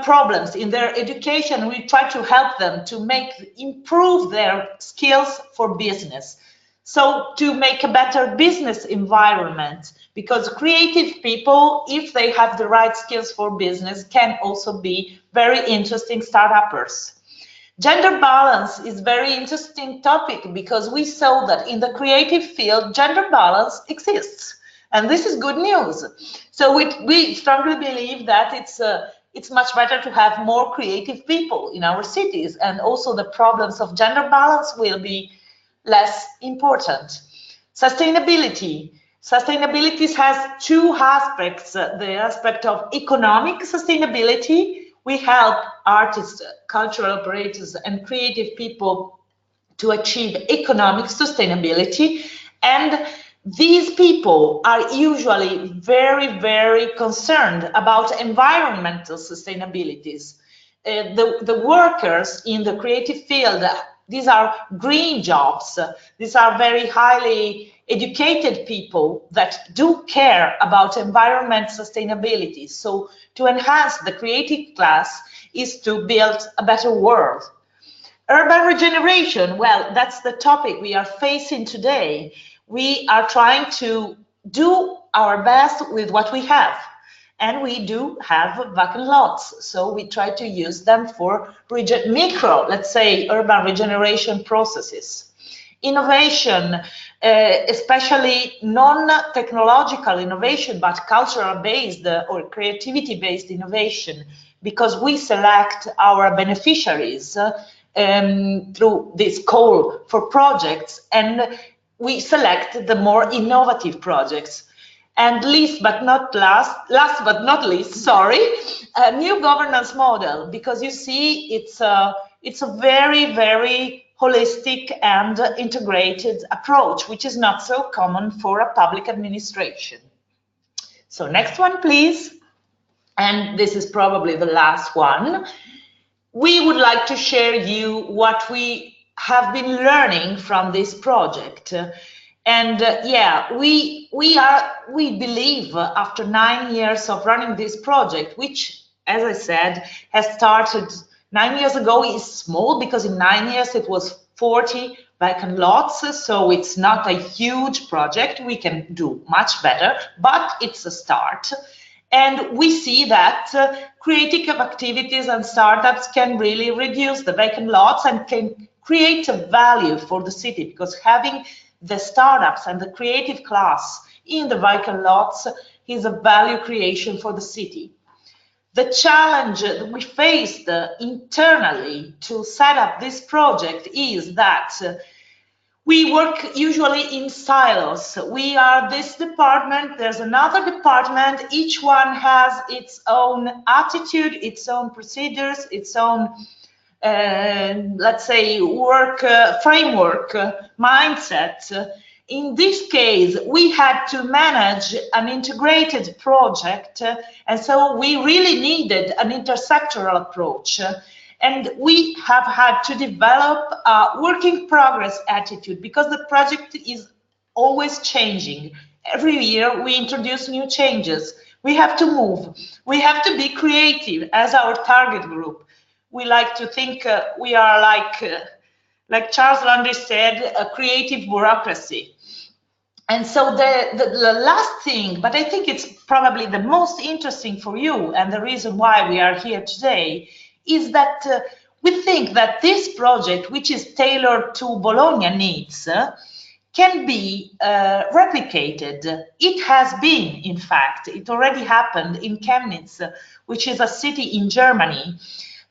problems in their education. We try to help them to improve their skills for business. So to make a better business environment, because creative people, if they have the right skills for business, can also be very interesting startuppers. Gender balance is a very interesting topic, because we saw that in the creative field, gender balance exists. And this is good news. So we strongly believe that it's much better to have more creative people in our cities, and also the problems of gender balance will be less important. Sustainability. Sustainability has 2 aspects. The aspect of economic sustainability, We help artists, cultural operators, and creative people to achieve economic sustainability. And these people are usually very, very concerned about environmental sustainabilities. The workers in the creative field, these are green jobs. These are very highly educated people that do care about environment sustainability. So to enhance the creative class is to build a better world. Urban regeneration, well, that's the topic we are facing today. We are trying to do our best with what we have. And we do have vacant lots, so we try to use them for let's say, urban regeneration processes. Innovation, especially non-technological innovation, but cultural-based or creativity-based innovation, because we select our beneficiaries through this call for projects, and we select the more innovative projects. And last but not least, sorry, a new governance model, because you see it's a very, very holistic and integrated approach, which is not so common for a public administration. So next one, please. And this is probably the last one. We would like to share you what we have been learning from this project. And yeah, we believe after 9 years of running this project, which, as I said, has started 9 years ago, is small because in 9 years it was 40 vacant lots. So it's not a huge project. We can do much better, but it's a start. And we see that creative activities and startups can really reduce the vacant lots and can create a value for the city, because having the startups and the creative class in the vacant lots is a value creation for the city. The challenge that we faced internally to set up this project is that we work usually in silos. We are this department, there's another department, each one has its own attitude, its own procedures, its own let's say, work framework, mindset. In this case, we had to manage an integrated project, and so we really needed an intersectoral approach. And we have had to develop a work in progress attitude, because the project is always changing. Every year we introduce new changes. We have to move. We have to be creative as our target group. We like to think we are like Charles Landry said, a creative bureaucracy. And so the last thing, but I think it's probably the most interesting for you and the reason why we are here today, is that we think that this project, which is tailored to Bologna needs, can be replicated. It has been, in fact, it already happened in Chemnitz, which is a city in Germany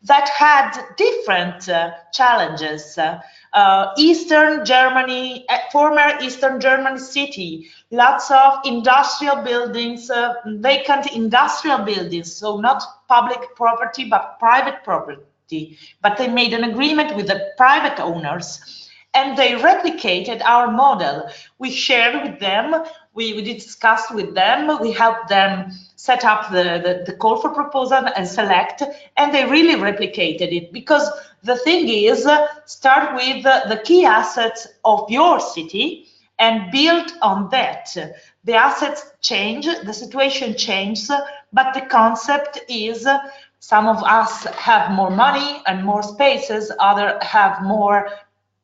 that had different challenges. Eastern Germany, former Eastern German city, lots of industrial buildings, vacant industrial buildings, so not public property, but private property. But they made an agreement with the private owners, and they replicated our model. We shared with them, we discussed with them, we helped them set up the call for proposal and select, and they really replicated it, because the thing is, start with the key assets of your city and build on that. The assets change, the situation changes, but the concept is some of us have more money and more spaces, others have more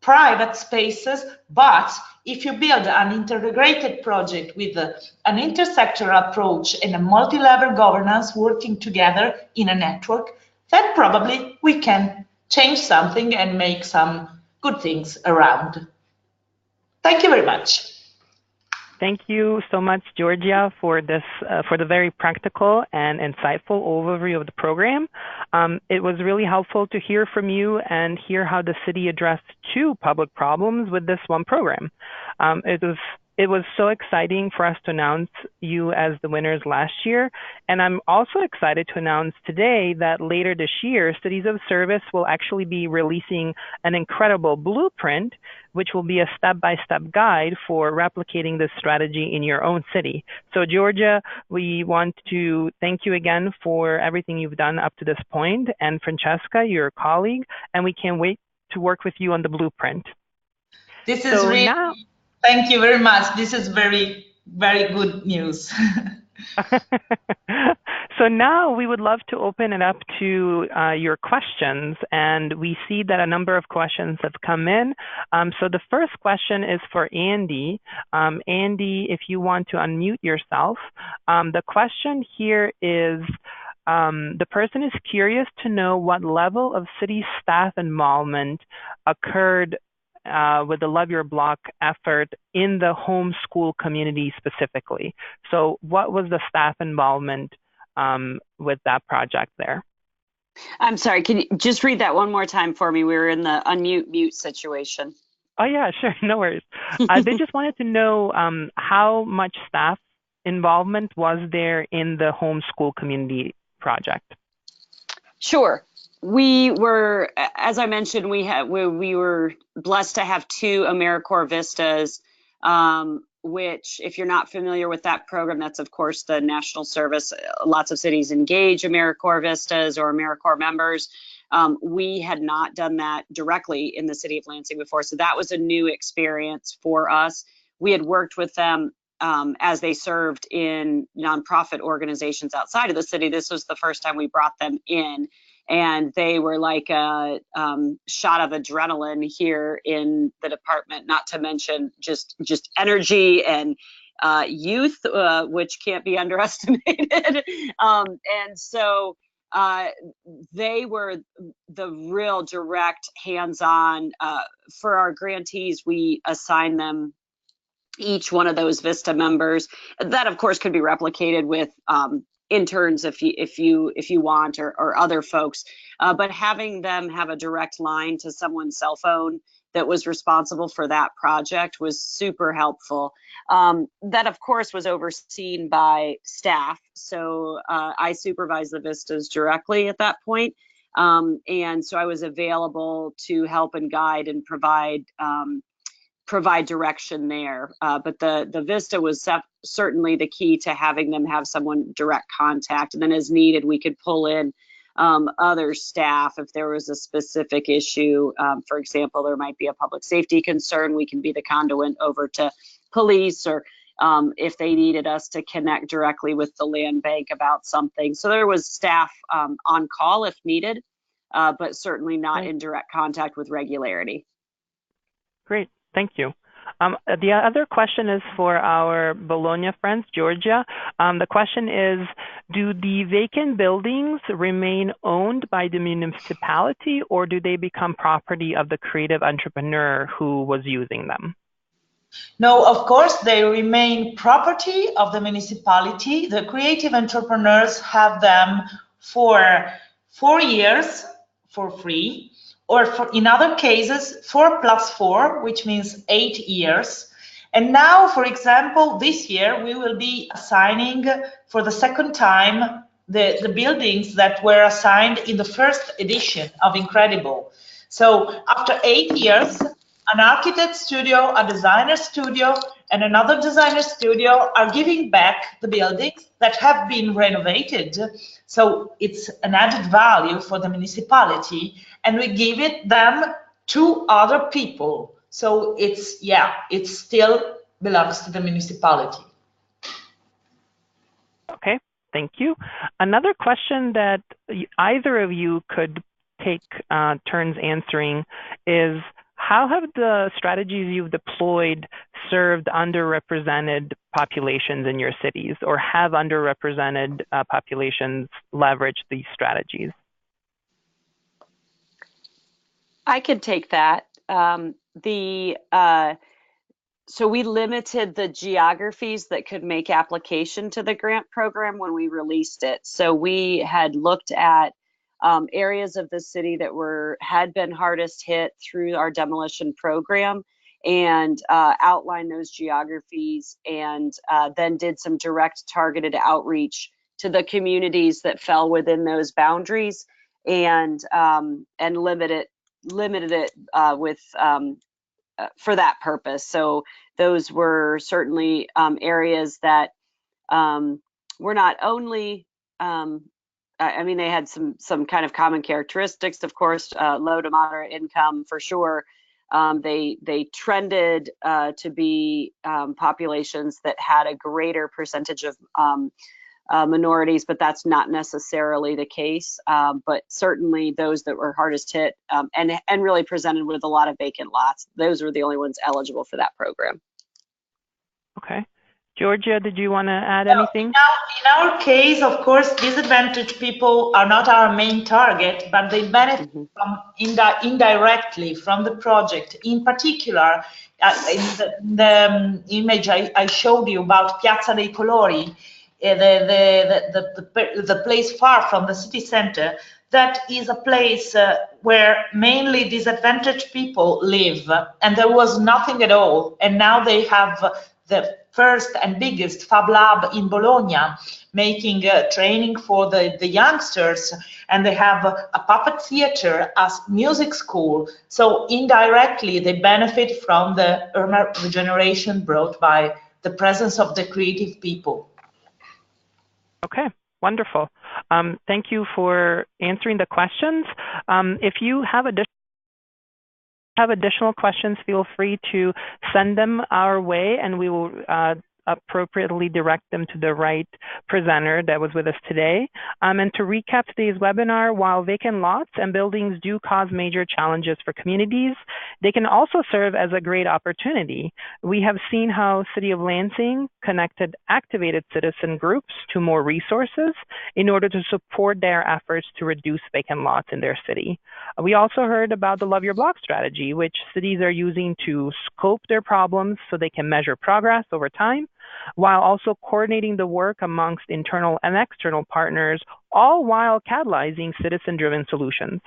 private spaces, but if you build an integrated project with an intersectoral approach and a multi-level governance working together in a network, then probably we can change something and make some good things around. Thank you very much. Thank you so much, Georgia, for this, for the very practical and insightful overview of the program. It was really helpful to hear from you and hear how the city addressed two public problems with this one program. It was It was so exciting for us to announce you as the winners last year. And I'm also excited to announce today that later this year, Cities of Service will actually be releasing an incredible blueprint, which will be a step-by-step guide for replicating this strategy in your own city. So Georgia, we want to thank you again for everything you've done up to this point, and Francesca, your colleague, and we can't wait to work with you on the blueprint. This is so really, now, thank you very much. This is very, very good news. So now we would love to open it up to your questions, and we see that a number of questions have come in. So the first question is for Andy. Andy, if you want to unmute yourself. The question here is, the person is curious to know what level of city staff involvement occurred with the Love Your Block effort in the homeschool community specifically. So what was the staff involvement with that project there? I'm sorry, can you just read that one more time for me? We were in the unmute mute situation. Oh yeah, sure, no worries. They just wanted to know how much staff involvement was there in the homeschool community project. Sure. We were, as I mentioned, we were blessed to have 2 AmeriCorps Vistas, which, if you're not familiar with that program, that's of course the national service. Lots of cities engage AmeriCorps Vistas or AmeriCorps members. We had not done that directly in the city of Lansing before, so that was a new experience for us. We had worked with them as they served in nonprofit organizations outside of the city. This was the first time we brought them in, and they were like a shot of adrenaline here in the department, not to mention just energy and youth, which can't be underestimated. And so they were the real direct hands-on. For our grantees, we assigned them each one of those Vista members. That of course could be replicated with interns if you want, or other folks, but having them have a direct line to someone's cell phone that was responsible for that project was super helpful. That of course was overseen by staff, so I supervised the Vistas directly at that point, and so I was available to help and guide and provide direction there. But the Vista was certainly the key to having them have someone direct contact. And then as needed, we could pull in other staff if there was a specific issue. For example, there might be a public safety concern. We can be the conduit over to police, or if they needed us to connect directly with the land bank about something. So there was staff on call if needed, but certainly not in direct contact with regularity. Great. Thank you. The other question is for our Bologna friends, Georgia. The question is, do the vacant buildings remain owned by the municipality, or do they become property of the creative entrepreneur who was using them? No, of course, they remain property of the municipality. The creative entrepreneurs have them for 4 years for free, or in other cases, 4+4, which means 8 years. And now, for example, this year, we will be assigning for the second time the buildings that were assigned in the first edition of Incredible. So after 8 years, an architect studio, a designer studio, and another designer studio are giving back the buildings that have been renovated. So it's an added value for the municipality, and we give them to other people. So it still belongs to the municipality. Okay, thank you. Another question that either of you could take turns answering is, how have the strategies you've deployed served underrepresented populations in your cities, or have underrepresented populations leveraged these strategies? I could take that. So we limited the geographies that could make application to the grant program when we released it. So we had looked at areas of the city that had been hardest hit through our demolition program, and outlined those geographies, and then did some direct targeted outreach to the communities that fell within those boundaries, and limited it with for that purpose. So those were certainly areas that were not only I mean, they had some kind of common characteristics, of course, low to moderate income for sure. They trended to be populations that had a greater percentage of minorities, but that's not necessarily the case. But certainly those that were hardest hit and really presented with a lot of vacant lots, those were the only ones eligible for that program. Okay. Georgia, did you want to add anything? In our case, of course, disadvantaged people are not our main target, but they benefit from indirectly from the project. In particular, in the image I showed you about Piazza dei Colori, the place far from the city center, that is a place where mainly disadvantaged people live, and there was nothing at all. And now they have the first and biggest Fab Lab in Bologna, making training for the youngsters, and they have a puppet theater as music school. So indirectly, they benefit from the urban regeneration brought by the presence of the creative people. Okay, wonderful. Thank you for answering the questions. If you have additional questions, feel free to send them our way, and we will appropriately direct them to the right presenter that was with us today. And to recap today's webinar, while vacant lots and buildings do cause major challenges for communities, they can also serve as a great opportunity. We have seen how City of Lansing connected activated citizen groups to more resources in order to support their efforts to reduce vacant lots in their city. We also heard about the Love Your Block strategy, which cities are using to scope their problems so they can measure progress over time, while also coordinating the work amongst internal and external partners, all while catalyzing citizen-driven solutions.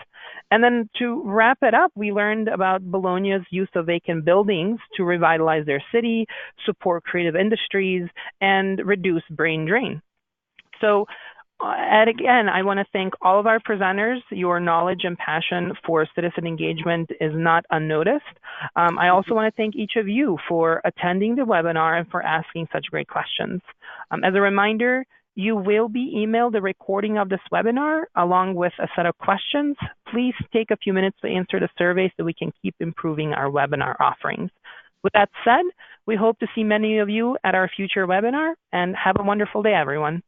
And then to wrap it up, we learned about Bologna's use of vacant buildings to revitalize their city, support creative industries, and reduce brain drain. So, and again, I want to thank all of our presenters. Your knowledge and passion for citizen engagement is not unnoticed. I also want to thank each of you for attending the webinar and for asking such great questions. As a reminder, you will be emailed a recording of this webinar along with a set of questions. Please take a few minutes to answer the survey so we can keep improving our webinar offerings. With that said, we hope to see many of you at our future webinar, and have a wonderful day, everyone.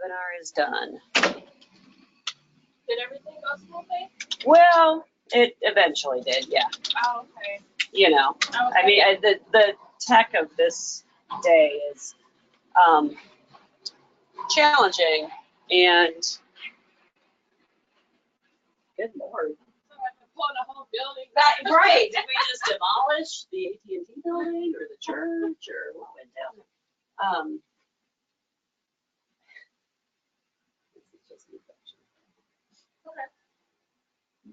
webinar is done. Did everything go smoothly? Well, it eventually did, yeah. Oh, okay. You know, Okay. I mean, the tech of this day is challenging, and good Lord. So I can pull the whole building. Right. Did we just demolish the AT&T building or the church or what went down? This is just an infection. Okay. So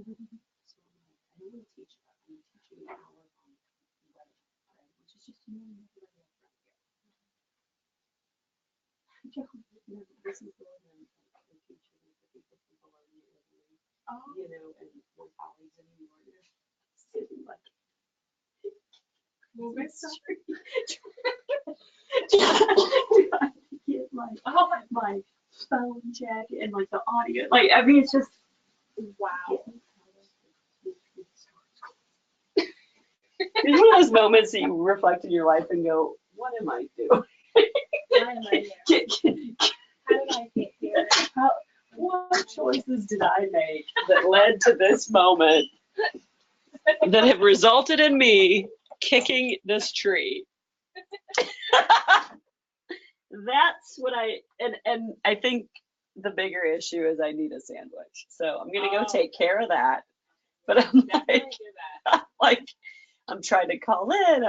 I'm like, I don't want to teach, I'm teaching an hour on weather, right? Which is just normal weather up front here. This is the one I'm teaching the people from Bologna, Italy, you know, and my colleagues anymore. They're sitting like moving street. Trying to get my phone check and like the audio. Like, I mean, it's just Wow. It's one of those moments that you reflect in your life and go, what am I doing? Why am I here? How did I get here? What choices did I make that led to this moment that have resulted in me kicking this tree? That's what and I think the bigger issue is I need a sandwich. So I'm gonna go take care of that. But I'm like, I'm trying to call in.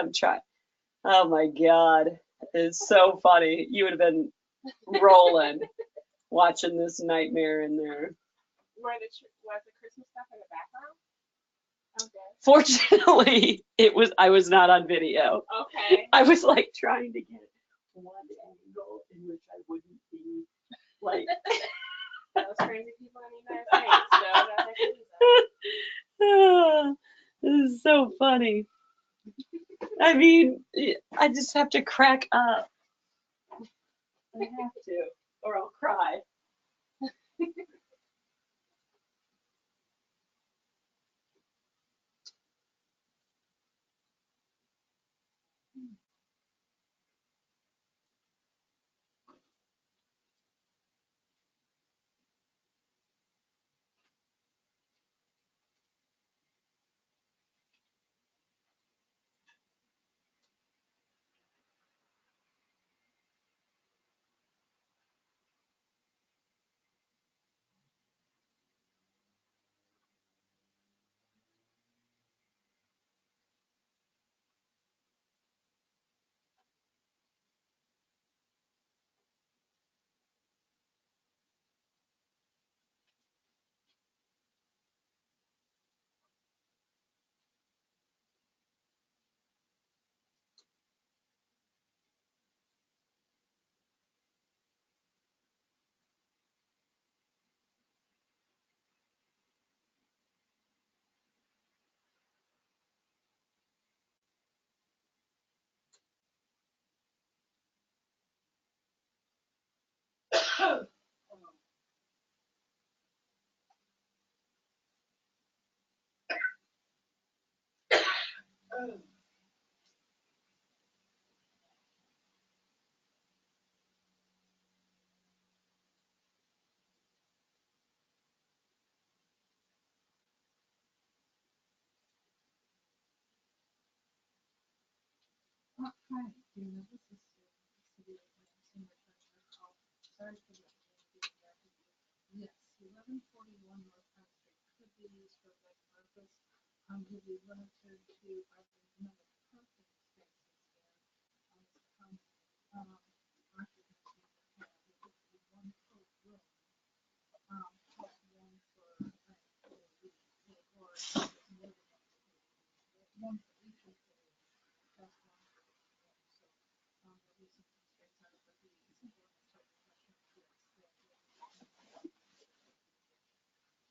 Oh my God, it's so funny. You would have been rolling watching this nightmare in there. Was the Christmas stuff in the background? Okay. Fortunately, I was not on video. Okay. I was like trying to get one angle in which I wouldn't be like. Those crazy people in the United States. So This is so funny. I mean, I just have to crack up. I have to, or I'll cry. Yes, 1141 North Front Street could be used for that purpose. He'll be limited to, I think, another parking spaces there. Occupancy that have, it would be one per room, plus one for, or one for each employee, plus one for each room. So, there'll be some constraints on it, but the simple type of question, yes,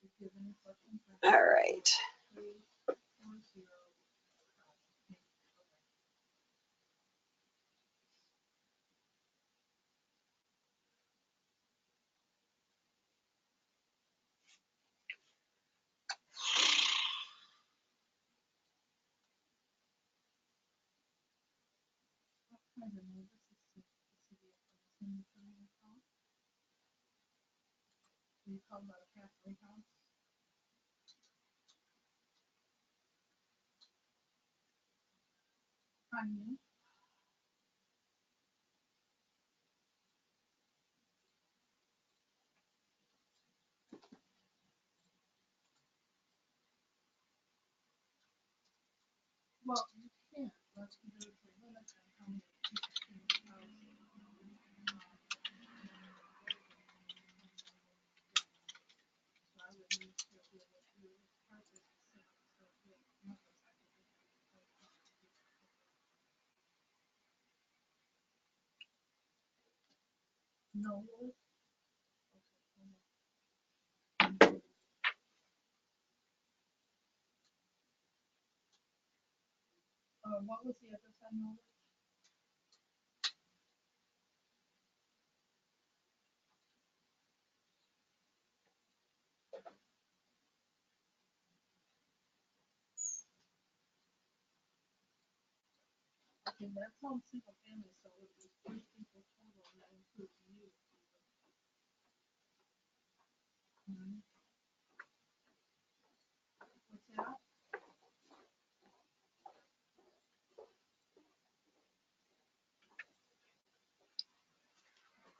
if you have any questions. All right. I don't know, this is the city of cemetery account. We call that halfway house. Onion. Well, you can't. Let's do it for limit on how many people in the house. So I would need to be able to do purpose the city, so the numbers I could look at. No. Okay, hold on. What was the other side number? Okay, that's on single family, so it would be 3 people total, and that includes you. What's that?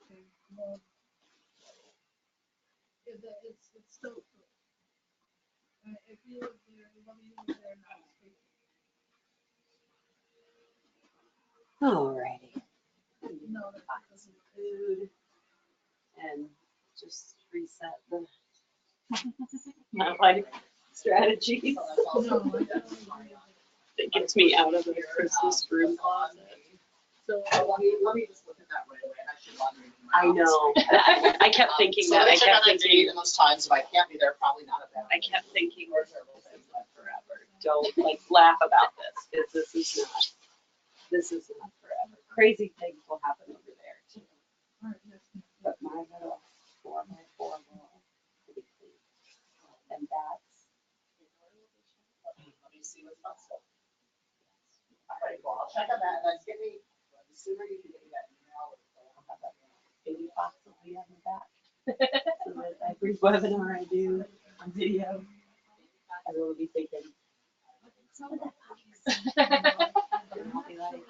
Okay, well, it's still true. If you live there, whether you live there or not, it's free. Alrighty. No, that doesn't. Food and just reset the my life strategies. No, I don't. That gets me out of the Christmas room closet. So let me just look at that right away. I should log in. I know. I kept thinking So that. I check kept on that thinking. date and those times. If I can't be there, probably not a bad. I kept thinking, we're forever. Don't like laugh about this because this is not forever. Crazy things will happen over there too. All right, yes, ma'am. But my little 4x4 wall, pretty clean. And that's. Let me see what's possible. All right, well, I'll check on that and then give me, the sooner you can get me that email, I'll have that. Baby Fox will be on the back. So that every webinar I do on video, everyone will be thinking, some of that Fox. And I'll be like,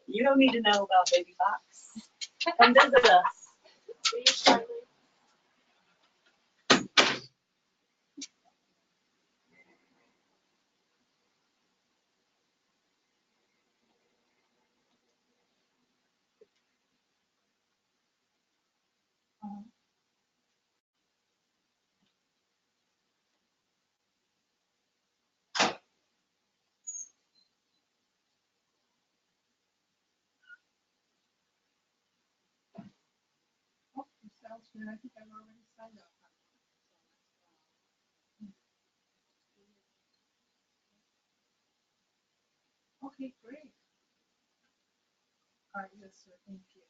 you don't need to know about Baby Fox. Come visit us. Oh, it sounds good. I think I've already signed up. Okay, great. All right, yes, sir. Thank you.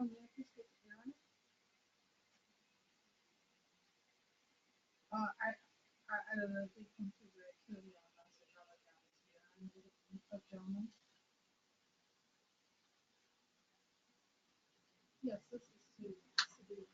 Oh, yeah, please get it on. I don't know if they configure it to the message on the down here. I'm a gentleman. Yes, this is to city.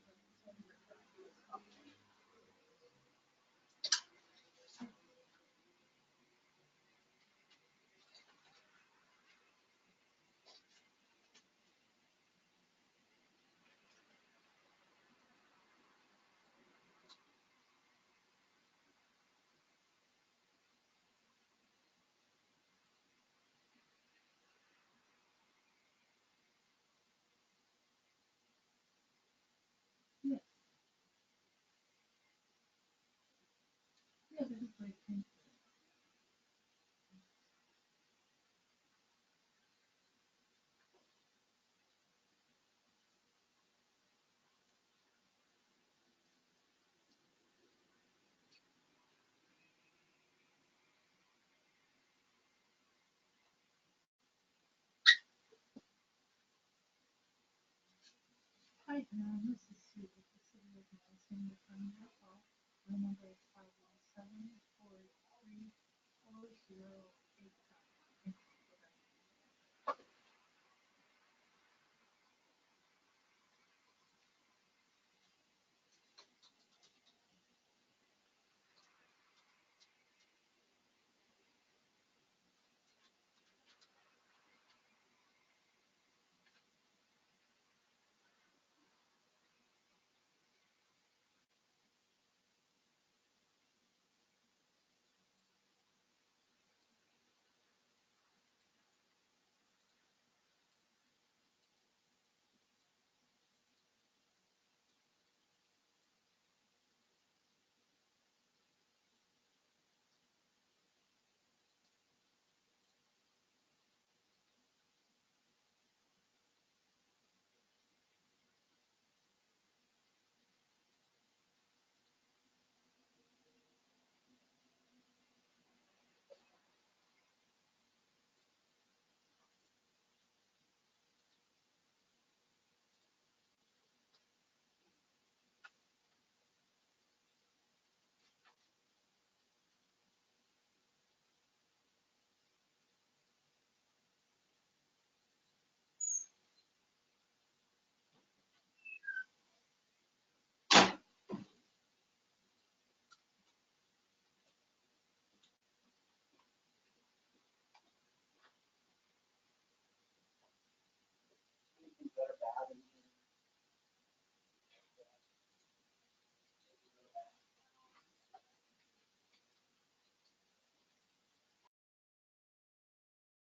Yes. Yeah, this is great. Thank you. Hi, this is Sue with the city of Lansing, returning your call. My number